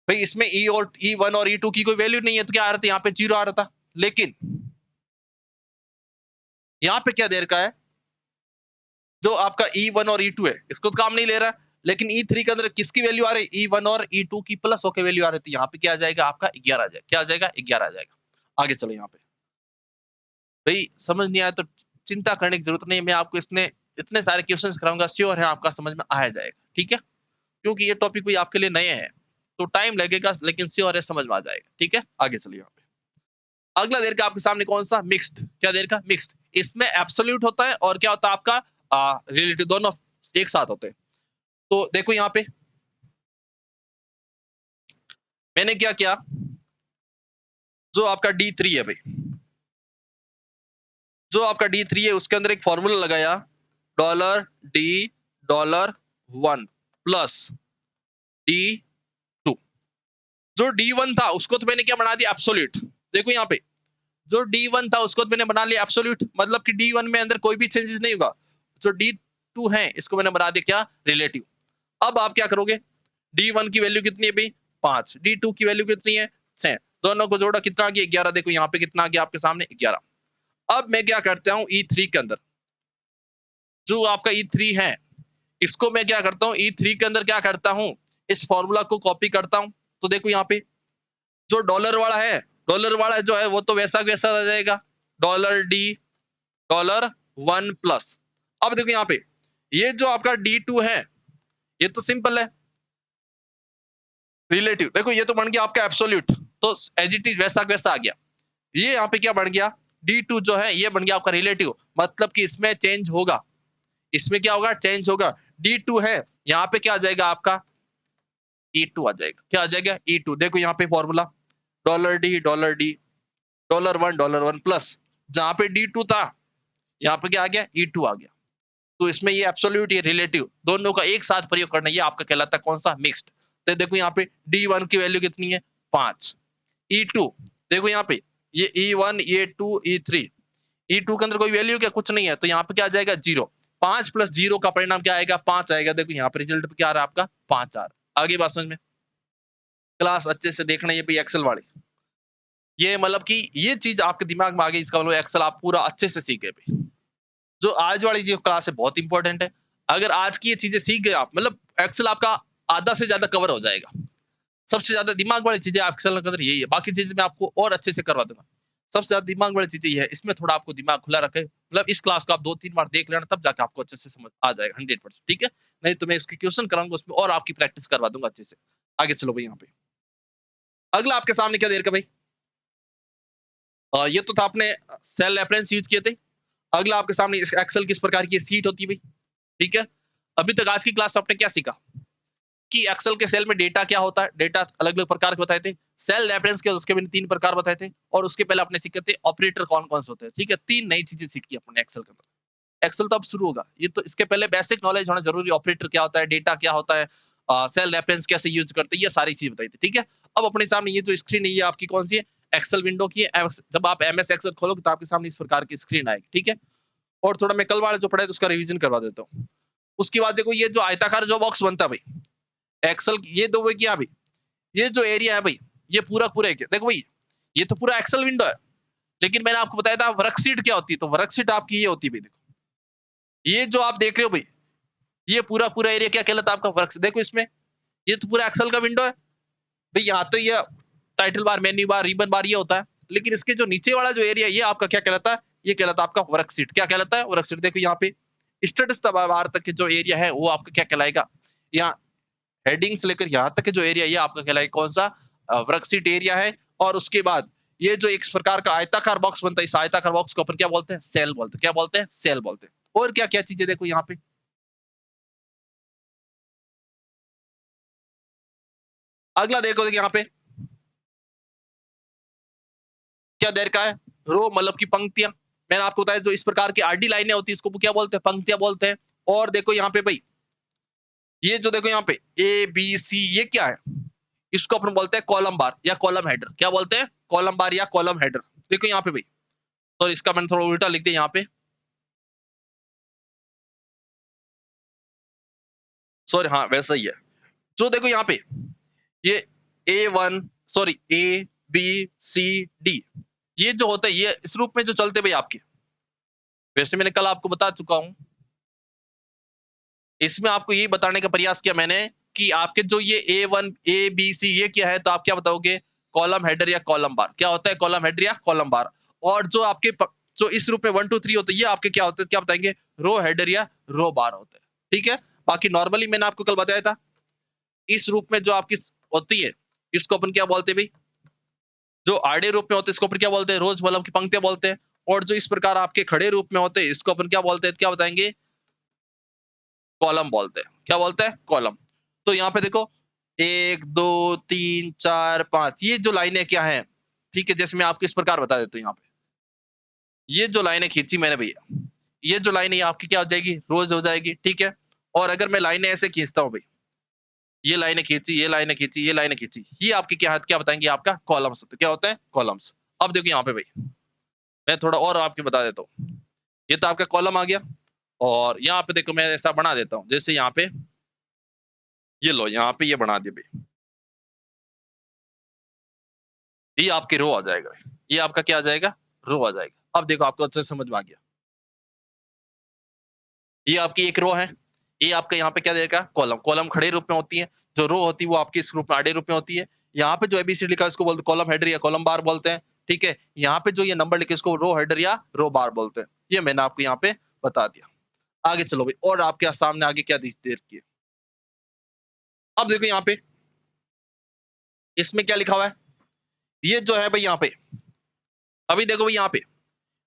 भाई, इसमें E1 और E2 की कोई वैल्यू नहीं है, तो क्या आ रहा था, यहाँ पे 0 आ रहा था। लेकिन यहाँ पे क्या देर का है, जो आपका E1 और E2 है इसको तो काम नहीं ले रहा, लेकिन E3 के अंदर किसकी वैल्यू आ रही है, E1 और E2 की प्लस होकर वैल्यू आ रही थी। यहाँ पे क्या आ जाएगा आपका, 11 आ जाएगा, क्या आ जाएगा, 11 आ जाएगा। आगे चलो यहाँ पे, भाई समझ नहीं आया तो चिंता करने की जरूरत नहीं है, मैं आपको इसने इतने सारे क्वेश्चंस कराऊंगा, श्योर है आपका समझ में आ जाएगा, ठीक है, क्योंकि ये टॉपिक भी आपके लिए नए हैं, तो टाइम लगेगा लेकिन श्योर है समझ में आ जाएगा, ठीक है। आगे चलिए यहाँ पे, अगला देर का आपके सामने कौन सा, मिक्स्ड, क्या देर का, मिक्स्ड। इसमें एब्सोल्यूट होता है और क्या होता है आपका, रिलेटिव, दोनों एक साथ होते हैं। तो देखो यहाँ पे मैंने क्या किया, जो आपका D3 है भाई, जो आपका D3 है उसके अंदर एक फॉर्मूला लगाया, $D $1 प्लस D2। जो D1 था उसको तो मैंने क्या बना दिया, एब्सोल्यूट। देखो यहाँ पे जो D1 था उसको तो मैंने बना लिया एब्सोल्यूट, मतलब कि D1 में अंदर कोई भी चेंजेस नहीं होगा। जो D2 है इसको मैंने बना दिया क्या, रिलेटिव। अब आप क्या करोगे, D1 की वैल्यू कितनी है भाई, 5, D2 की वैल्यू कितनी है, 6, दोनों को जोड़ा कितना आ गया, 11। देखो यहाँ पे कितना आ गया आपके सामने, 11। अब मैं क्या करता हूँ, E3 के अंदर जो आपका E3 है इसको मैं क्या करता हूँ, E3 के अंदर क्या करता हूँ, इस फॉर्मूला को कॉपी करता हूँ। तो देखो यहाँ पे जो डॉलर वाला है, डॉलर वाला जो है वो तो वैसा वैसा रह जाएगा, $D $1 प्लस। अब देखो यहाँ पे ये जो आपका D2 है ये तो सिंपल है, रिलेटिव। देखो ये तो बन गया आपका एब्सोल्यूट, तो एज इट इज वैसा वैसा आ गया। ये यहाँ पे क्या बन गया, D2 जो है ये बन गया आपका रिलेटिव, मतलब कि इसमें चेंज होगा, इसमें क्या होगा, चेंज होगा। D2 है, यहाँ पे क्या आ जाएगा आपका, E2 आ जाएगा, क्या आ जाएगा, E2। देखो यहाँ पे फॉर्मूला $D $1 प्लस, जहां पे D2 था यहाँ पे क्या आ गया, E2 आ गया। तो इसमें ये एब्सोल्यूट ये रिलेटिव दोनों का एक साथ प्रयोग करना ये आपका कहलाता है कौन सा मिक्स्ड। तो देखो यहाँ पे D1 की वैल्यू कितनी है 5। E2 देखो यहाँ पे ये E1 E2 E3 E2 के अंदर कोई वैल्यू क्या कुछ नहीं है तो यहाँ पे क्या आ जाएगा 0। 5 + 0 का परिणाम क्या आएगा 5 आएगा। देखो यहाँ पे रिजल्ट क्या आ रहा है आपका 5 आ रहा है। आगे बात समझ में। क्लास अच्छे से देखना ये भी एक्सेल वाली ये मतलब कि ये चीज आपके दिमाग में आ गई इसका मतलब एक्सेल आप पूरा अच्छे से सीखे भाई। जो आज वाली जो क्लास है बहुत इंपॉर्टेंट है। अगर आज की ये चीजें सीख गए आप मतलब एक्सेल आपका आधा से ज्यादा कवर हो जाएगा। सबसे ज्यादा दिमाग वाली चीजें एक्सेल के अंदर यही है। बाकी चीजें मैं आपको और अच्छे से करवा दूंगा। सबसे ज्यादा दिमाग वाली चीजें ये है इसमें थोड़ा आपको दिमाग खुला रखे मतलब इस क्लास को आप 2-3 बार देख लेना तब जाके आपको अच्छे से समझ आ जाएगा 100%। ठीक है। नहीं तो मैं इसके क्वेश्चन कराऊंगा उसमें और आपकी प्रैक्टिस करवा दूंगा अच्छे से। आगे चलो भाई यहाँ पे अगला आपके सामने क्या देर का भाई ये तो था आपने सेल रेफरेंस यूज किए थे। अगला आपके सामने एक्सेल किस प्रकार की सीट होती है भाई। ठीक है। अभी तक आज की क्लास आपने क्या सीखा कि एक्सेल के सेल में डेटा क्या होता है। डेटा अलग अलग प्रकार के बताए थे। सेल रेफरेंस के उसके भी 3 प्रकार बताए थे और उसके पहले आपने सीखे थे ऑपरेटर कौन कौन से होते हैं। ठीक है। 3 नई चीजें सीखी अपने एक्सेल के अंदर। एक्सेल तो अब शुरू होगा ये तो इसके पहले बेसिक नॉलेज होना जरूरी। ऑपरेटर क्या होता है डेटा क्या होता है सेल रेफरेंस कैसे यूज करते हैं ये सारी चीज बताई थी। ठीक है। अब अपने सामने ये जो स्क्रीन है ये आपकी कौन सी है एक्सेल विंडो की है। जब आप एमएस एक्सेल खोलोगे तो आपके सामने इस प्रकार की स्क्रीन आएगी। ठीक है। और थोड़ा मैं कल वाला जो पढ़ा है तो उसका रिवीजन करवा देता हूँ। उसके बाद देखो ये जो आयताकार जो बॉक्स बनता है भाई एक्सेल ये दो भाई क्या भाई ये जो एरिया है भाई ये पूरा पूरा एक देखो भाई ये तो पूरा एक्सेल विंडो है। लेकिन मैंने आपको बताया था वर्कशीट क्या होती है तो वर्कशीट आपकी ये होती है भाई। देखो ये जो आप देख रहे हो भाई ये पूरा पूरा एरिया क्या कहलाता है आपका वर्क। देखो इसमें ये तो पूरा एक्सेल का विंडो है भाई। यहाँ तो ये title bar menu bar ribbon bar ये होता है। लेकिन इसके जो नीचे वाला जो एरिया ये आपका क्या कहलाता है ये कहलाता है आपका वर्कशीट। क्या कहलाता है वर्कशीट। देखो यहाँ पे स्टेटस बार तक के जो एरिया है वो आपका क्या कहलाएगा यहाँ हेडिंग से लेकर यहाँ तक के जो एरिया ये आपका कहलाएगा कौन सा वर्कशीट एरिया है। और उसके बाद ये जो एक प्रकार का आयताकार बॉक्स बनता है इस आयताकार बॉक्स को अपन क्या बोलते हैं सेल बोलते हैं। क्या बोलते हैं सेल बोलते हैं। और क्या क्या चीजें देखो यहाँ पे अगला देखो यहाँ पे क्या देर का है रो मतलब की पंक्तियां। मैंने आपको बताया जो इस प्रकार की आरडी लाइनें होती है इसको क्या बोलते हैं पंक्तियां बोलते हैं। और देखो यहाँ पे भाई ये जो देखो यहाँ पे ए बी सी ये क्या है इसको अपन बोलते हैं कॉलम बार या कॉलम हेडर। क्या बोलते हैं कॉलम बार या कॉलम हेडर। देखो यहाँ पे भाई तो इसका मैंने थोड़ा उल्टा लिख दिया यहाँ पे सॉरी हाँ वैसा ही है। जो देखो यहाँ पे ये A1 सॉरी ABCD ये जो होता है ये इस रूप में जो चलते भाई आपके वैसे मैंने कल आपको बता चुका हूं। इसमें आपको यही बताने का प्रयास किया मैंने कि आपके जो ये A1 ABC ये क्या है तो आप क्या बताओगे कॉलम हेडर या कॉलम बार। क्या होता है कॉलम हेडर या कॉलम बार। और जो आपके जो इस रूप में 1 2 3 होते हैं ये आपके क्या होते हैं क्या बताएंगे रो हेडर या रो बार होते हैं। ठीक है। बाकी नॉर्मली मैंने आपको कल बताया था इस रूप में जो आपकी होती है इसको अपन क्या बोलते हैं भाई जो आड़े रूप में होते हैं इसको अपन क्या बोलते हैं रोज मतलब की पंक्तियां बोलते हैं। और जो इस प्रकार आपके खड़े रूप में होते हैं इसको अपन क्या बोलते हैं क्या बताएंगे कॉलम बोलते हैं। क्या बोलते हैं कॉलम। तो यहाँ पे देखो 1 2 3 4 5 ये जो लाइनें क्या है। ठीक है जैसे मैं आपको इस प्रकार बता देता हूँ यहाँ पे ये जो लाइनें खींची मैंने भैया ये जो लाइनें आपकी क्या हो जाएगी रोज हो जाएगी। ठीक है। और अगर मैं लाइनें ऐसे खींचता हूँ भाई ये लाइनें खींची ये लाइनें खींची ये लाइनें खींची ये आपके क्या बताएंगे आपका कॉलम्स होते क्या होता है कॉलम्स। अब देखो यहाँ पे भाई मैं थोड़ा और आपको बता देता हूँ ये तो आपका कॉलम आ गया। और यहाँ पे देखो मैं ऐसा बना देता हूँ जैसे यहाँ पे ये लो यहाँ पे ये बना दिया भाई ये आपके रो आ जाएगा। ये आपका क्या आ जाएगा रो आ जाएगा। अब देखो आपको अच्छे से समझ में आ गया ये आपकी एक रो है ये आपका यहाँ पे क्या देगा कॉलम। कॉलम खड़े रूप में होती है जो रो होती है वो आपकी इस रूप में आड़े रूप में होती है। यहाँ पे जो एबीसीडी लिखा है इसको बोलते कॉलम हेडर या कॉलम बार बोलते हैं। ठीक है। यहाँ पे जो ये नंबर लिखे इसको रो हेडर या रो बार बोलते हैं। ये मैंने आपको यहाँ पे बता दिया। आगे चलो भाई और आपके सामने आगे क्या देर की है। अब देखो यहाँ पे इसमें क्या लिखा हुआ है ये जो है भाई यहाँ पे अभी देखो भाई यहाँ पे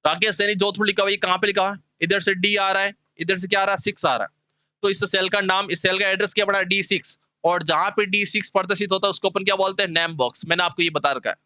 राकेश सैनी जोधपुर लिखा हुआ है कहाँ पे लिखा हुआ है इधर से डी आ रहा है इधर से क्या आ रहा है 6 आ रहा है। तो इस सेल का नाम इस सेल का एड्रेस क्या बना है D6। और जहां पे D6 प्रदर्शित होता है उसको अपन क्या बोलते हैं नेम बॉक्स। मैंने आपको ये बता रखा है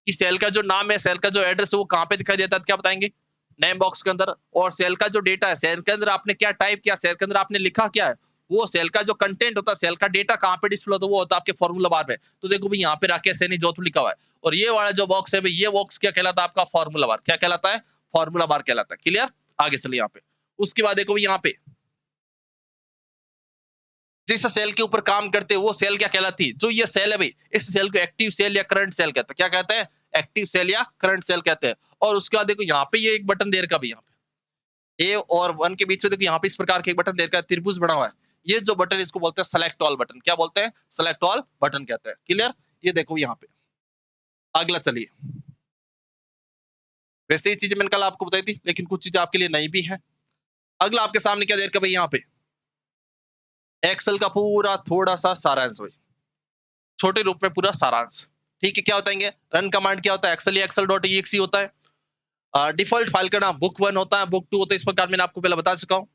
कि सेल का जो नाम है सेल का जो एड्रेस है वो कहाँ पे दिखाई देता है क्या बताएंगे नेम बॉक्स के अंदर, और सेल का जो डेटा है, सेल के अंदर आपने क्या टाइप किया, सेल के अंदर आपने लिखा क्या है, वो सेल का जो कंटेंट होता है, सेल का डेटा कहाँ पे डिस्प्ले होता है, वो होता है आपके फॉर्मूला बार में। तो देखो भाई यहाँ पे राकेश सैनी जोधपुर लिखा हुआ है, और ये वाला जो बॉक्स है भाई, ये बॉक्स क्या कहलाता है आपका, फॉर्मूला बार। क्या कहलाता है, फॉर्मूला बार कहलाता है। क्लियर, आगे चलिए यहाँ पे। उसके बाद देखो भाई यहाँ पे जिस सेल के ऊपर काम करते हैं वो सेल क्या कहलाती है, जो ये सेल है भाई, इस सेल को एक्टिव सेल या करंट सेल कहते हैं। क्या कहते हैं, एक्टिव सेल या करंट सेल कहते हैं। और उसके बाद देखो यहाँ पे ये एक बटन दे रखा है यहाँ पे, ए और 1 के बीच में देखो यहाँ पे इस प्रकार के एक बटन दे रखा है, त्रिभुज बना हुआ है। ये जो बटन इसको बोलते हैं सेलेक्ट ऑल बटन। क्या बोलते हैं, सेलेक्ट ऑल बटन कहते हैं। क्लियर, ये देखो यहाँ पे। अगला चलिए, वैसे ही चीजें मैंने कल आपको बताई थी, लेकिन कुछ चीजें आपके लिए नई भी है। अगला आपके सामने क्या दे रखा है भाई, यहाँ पे एक्सेल का पूरा थोड़ा सा सारांश भाई, छोटे रूप में पूरा सारांश। ठीक है, क्या बताएंगे, रन कमांड क्या होता है, एक्सेल या एक्सेल डॉट ई होता है। डिफॉल्ट फाइल का नाम बुक 1 होता है, बुक 2 होता है, इस प्रकार मैंने आपको पहले बता चुका हूँ।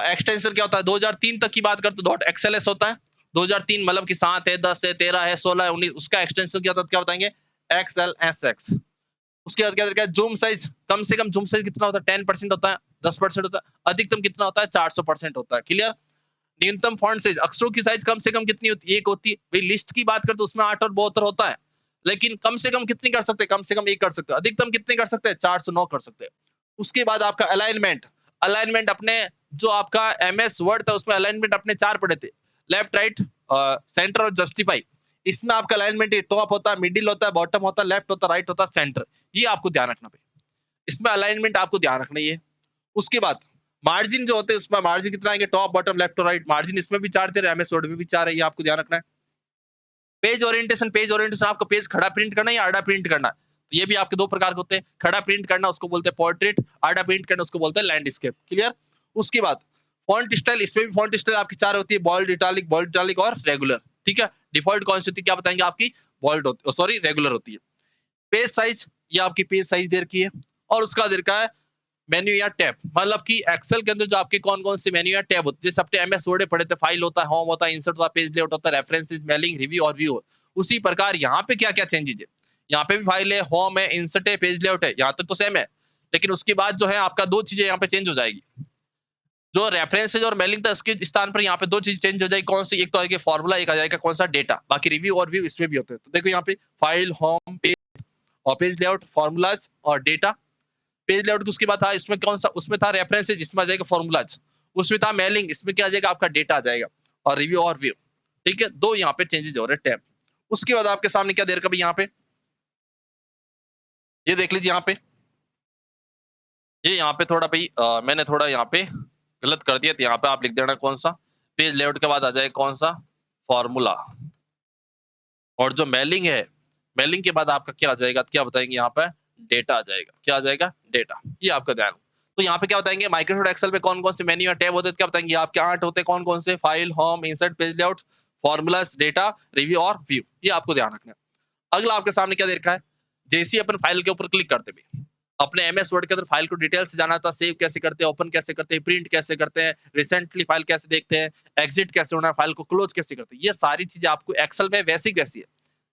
एक्सटेंशन क्या होता है, 2003 तक की बात करते डॉट एक्सएलएस होता है। 2003 मतलब कि 7 है, 10 है, 13 है, 16 है, 19, उसका एक्सटेंशन क्या होता है, क्या बताएंगे, एक्सएलएसएक्स। उसके बाद क्या है, जूम साइज, कम से कम जूम साइज कितना होता है, 10% होता है, 10% होता है, अधिकतम कितना होता है, 400% होता है। क्लियर, न्यूनतम फॉन्ट साइज, अक्षरों की साइज कम से कम कितनी होती है, एक होती है भाई। लिस्ट की बात करते तो उसमें 8 और 72 होता है, लेकिन कम से कम कितनी कर सकते हैं, कम से कम एक कर सकते हैं, अधिकतम कितने कर सकते हैं, 409 कर सकते हैं। उसके बाद आपका अलाइनमेंट, अलाइनमेंट अपने जो आपका एमएस वर्ड था उसमें अलाइनमेंट अपने 4 पढ़े थे, लेफ्ट राइट सेंटर और जस्टिफाई। इसमें आपका अलाइनमेंट टॉप होता है, मिडिल होता है, बॉटम होता है, लेफ्ट होता है, राइट होता है, सेंटर। ये आपको ध्यान रखना भाई, इसमें अलाइनमेंट आपको ध्यान रखना है। उसके बाद मार्जिन जो होते हैं, उसमें मार्जिन कितना आएंगे, टॉप बॉटम लेफ्ट और राइट, मार्जिन इसमें भी 4 थे, एमएस वर्ड में भी 4 है, ये आपको ध्यान रखना है। पेज ओरिएंटेशन, पेज ओरिएंटेशन आपको पेज खड़ा प्रिंट करना है या आड़ा प्रिंट करना है, तो ये भी आपके दो प्रकार के होते हैं। खड़ा प्रिंट करना उसको बोलते हैं पोर्ट्रेट, आड़ा प्रिंट करना उसको बोलते हैं लैंडस्केप। क्लियर, उसके बाद फॉन्ट स्टाइल, इसमें भी फॉन्ट स्टाइल आपकी 4 होती है, बोल्ड इटालिक और रेगुलर। ठीक है, डिफॉल्ट कौन सी होती है, क्या बताएंगे, आपकी बोल्ड होती है, सॉरी रेगुलर होती है। पेज साइज, ये आपकी पेज साइज दे रखी है। और उसका दे रखा है मेन्यू या टैब, मतलब कि एक्सेल के अंदर जो आपके कौन कौन से मेन्यू या टैब होते हैं, जैसे अपने एमएस वर्ड पढ़े थे, फाइल होता है, होम होता है, इंसर्ट होता है, पेज लेआउट होता है, रेफरेंसेस, मेलिंग, रिव्यू और व्यू। उसी प्रकार यहाँ पे क्या क्या चेंजेस है, यहाँ पे भी फाइल है, होम है, इंसर्ट है, पेज लेआउट है, यहाँ तक तो सेम है। लेकिन उसके बाद जो है आपका दो चीजें यहाँ पे चेंज हो जाएगी, जो रेफरेंसेज और मेलिंग था उसके स्थान पर यहाँ पे दो चीज चेंज हो जाएगी। कौन सी, एक तो आएगा फॉर्मूला, एक आ जाएगा कौन सा, डेटा। बाकी रिव्यू और व्यू इसमें भी होते हैं। तो देखो यहाँ पे फाइल, होम, पेज और पेज लेआउट, फॉर्मूलाज और डेटा। पेज लेआउट उसके बाद था, इसमें कौन सा, उसमें था रेफरेंसेज, इसमें आ जाएगा फॉर्मूलाज। उसमें था मेलिंग, इसमें क्या आ जाएगा, आपका डेटा आ जाएगा। और रिव्यू और व्यू। ठीक है, दो यहाँ पे चेंजेस हो रहे हैं टैब। उसके बाद आपके सामने क्या दे रखा है यहाँ पे, ये देख लीजिए यहाँ पे, ये यहाँ पे थोड़ा भाई मैंने थोड़ा यहाँ पे गलत कर दिया, तो यहाँ पे आप लिख देना कौन सा, पेज लेआउट के बाद आ जाएगा कौन सा, फॉर्मूला। और जो मेलिंग है, मेलिंग के बाद आपका क्या आ जाएगा, क्या बताएंगे यहाँ पे, डेटा आ जाएगा। क्या आ जाएगा, डेटा। ये आपका ध्यान। तो यहाँ पे क्या बताएंगे, माइक्रोसॉफ्ट एक्सेल में कौन कौन से मेन्यू या टैब होते हैं, क्या बताएंगे, आपके 8 होते हैं। कौन कौन से, file, home, insert, page layout, formulas, data, review और व्यू। ये आपको ध्यान रखना है। अगला आपके सामने क्या दे रखा है, जैसे ही अपन फाइल के ऊपर क्लिक करते भी, अपने एमएस वर्ड के अंदर फाइल को डिटेल से जाना था, सेव कैसे करते हैं, ओपन कैसे करते हैं, प्रिंट कैसे करते हैं, रिसेंटली फाइल कैसे देखते हैं, एग्जिट कैसे होना है, फाइल को क्लोज कैसे करते हैं, ये सारी चीजें आपको एक्सेल में वैसी वैसी है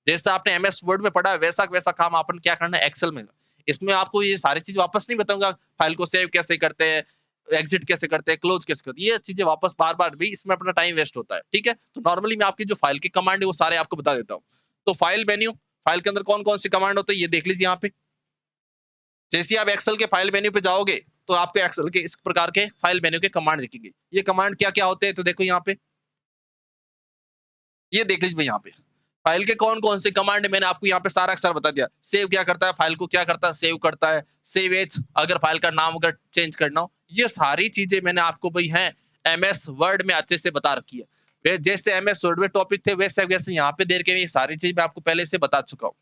जैसा आपने एमएस वर्ड में पढ़ा है, वैसा वैसा काम अपन क्या करना है एक्सेल में। इसमें आपको ये सारी चीज वापस नहीं बताऊंगा, फाइल को सेव कैसे करते हैं, एग्जिट कैसे करते हैं, क्लोज कैसे करते हैं, ये चीजें वापस बार बार भी इसमें अपना टाइम वेस्ट होता है। ठीक है, तो नॉर्मली मैं आपकी जो फाइल की कमांड है वो सारे आपको बता देता हूँ। तो फाइल मेन्यू, फाइल के अंदर कौन कौन सी कमांड होती है ये देख लीजिए यहाँ पे। जैसे ही आप एक्सेल के फाइल मेन्यू पे जाओगे तो आपको एक्सेल के इस प्रकार के फाइल मेन्यू के कमांड दिखेंगे। ये कमांड क्या क्या होते हैं, तो देखो यहाँ पे, ये देख लीजिए यहाँ पे फाइल के कौन कौन से कमांड है, मैंने आपको यहाँ पे सारा अक्षर बता दिया। सेव क्या करता है, फाइल को क्या करता है, सेव करता है। सेव एज, अगर फाइल का नाम अगर चेंज करना हो, ये सारी चीजें मैंने आपको भाई है एमएस वर्ड में अच्छे से बता रखी है। जैसे एमएस वर्ड में टॉपिक थे वैसे वैसे यहाँ पे देर के ये सारी चीज मैं आपको पहले से बता चुका हूँ।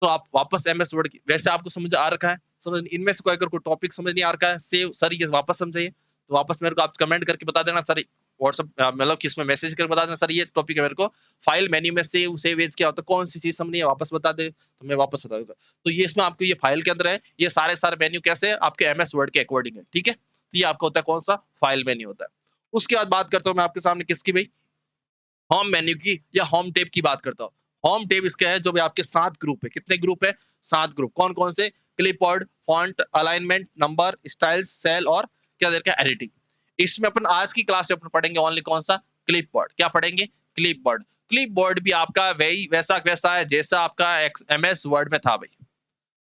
तो आप वापस एमएस वर्ड की, वैसे आपको समझ आ रखा है, समझ इनमें से कोई अगर कोई टॉपिक समझ नहीं आ रखा है, सेव सर ये वापस समझाइए, तो वापस मेरे को आप कमेंट करके बता देना सर, व्हाट्सएप मतलब कि इसमें मैसेज करके बता देना सर ये टॉपिक है मेरे को, फाइल मेन्यू में सेव एज क्या होता है, कौन सी चीज समझ नहीं है वापस बता दे, तो मैं वापस बता दूंगा। तो ये इसमें आपको ये फाइल के अंदर है, ये सारे सारे मेन्यू कैसे है आपके एमएस वर्ड के अकॉर्डिंग है। ठीक है, तो ये आपका होता है कौन सा, फाइल मेन्यू होता है। उसके बाद बात करता हूँ मैं आपके सामने किसकी भाई, होम मेन्यू की या होम टेब की बात करता हूँ। होम टेब इसका है जो भी आपके 7 ग्रुप है, कितने ग्रुप है, 7 ग्रुप। कौन कौन से, clipboard, font, alignment, number, styles, cell और क्या दे रखा है एडिटिंग। इसमें अपन आज की क्लास में अपन पढ़ेंगे ओनली कौन सा क्लिपबोर्ड। क्या पढ़ेंगे? क्लिपबोर्ड। क्लिपबोर्ड भी आपका वही वैसा वैसा है जैसा आपका एमएस वर्ड में था भाई।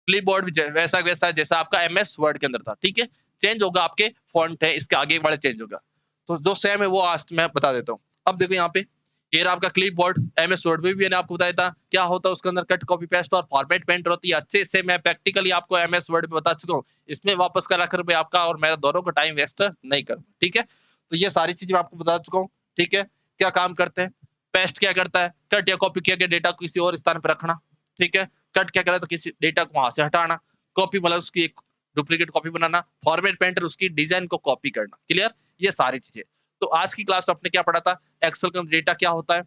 क्लिपबोर्ड भी वैसा वैसा है जैसा आपका एमएस वर्ड के अंदर था, ठीक है। चेंज होगा आपके फॉन्ट है इसके आगे वाले चेंज होगा, तो जो सेम है वो आज मैं बता देता हूँ। अब देखो यहाँ पे ये रहा आपका क्लिपबोर्ड। एमएस वर्ड में भी मैंने आपको बताया था क्या होता है उसके अंदर कट कॉपी पेस्ट और फॉर्मेट पेंटर होती है। अच्छे से मैं प्रैक्टिकली आपको एमएस वर्ड में बता चुका हूँ। इसमें वापस करा कर मैं आपका और मेरा दोनों का टाइम वेस्ट नहीं करूँ, ठीक है। तो ये सारी चीजें मैं आपको बता चुका हूँ, ठीक है। क्या काम करते हैं? पेस्ट क्या करता है? कट या कॉपी किया गया डेटा को किसी और स्थान पर रखना, ठीक है। कट क्या करा तो किसी डेटा को वहां से हटाना। कॉपी मतलब उसकी एक डुप्लीकेट कॉपी बनाना। फॉर्मेट पेंटर उसकी डिजाइन को कॉपी करना। क्लियर? ये सारी चीजें। तो आज की क्लास आपने क्या पढ़ा था? एक्सेल का डेटा क्या होता है,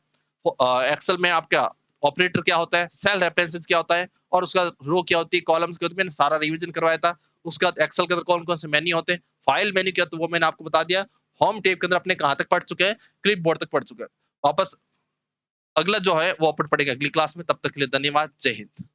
एक्सेल में आपका ऑपरेटर क्या होता है, सेल रेफरेंसेस क्या होता है और उसका रो क्या होती है, कॉलम्स क्या होती है, मैंने सारा रिवीजन करवाया था। उसके बाद एक्सेल के अंदर कौन कौन से मेन्यू होते हैं, फाइल मेन्यू क्या, तो वो मैंने आपको बता दिया। होम टेब के अंदर अपने कहां तक पढ़ चुके हैं? क्लिप बोर्ड तक पढ़ चुके हैं। वापस अगला जो है वो अपन पढ़ेंगे अगली क्लास में। तब तक के लिए धन्यवाद। जय हिंद।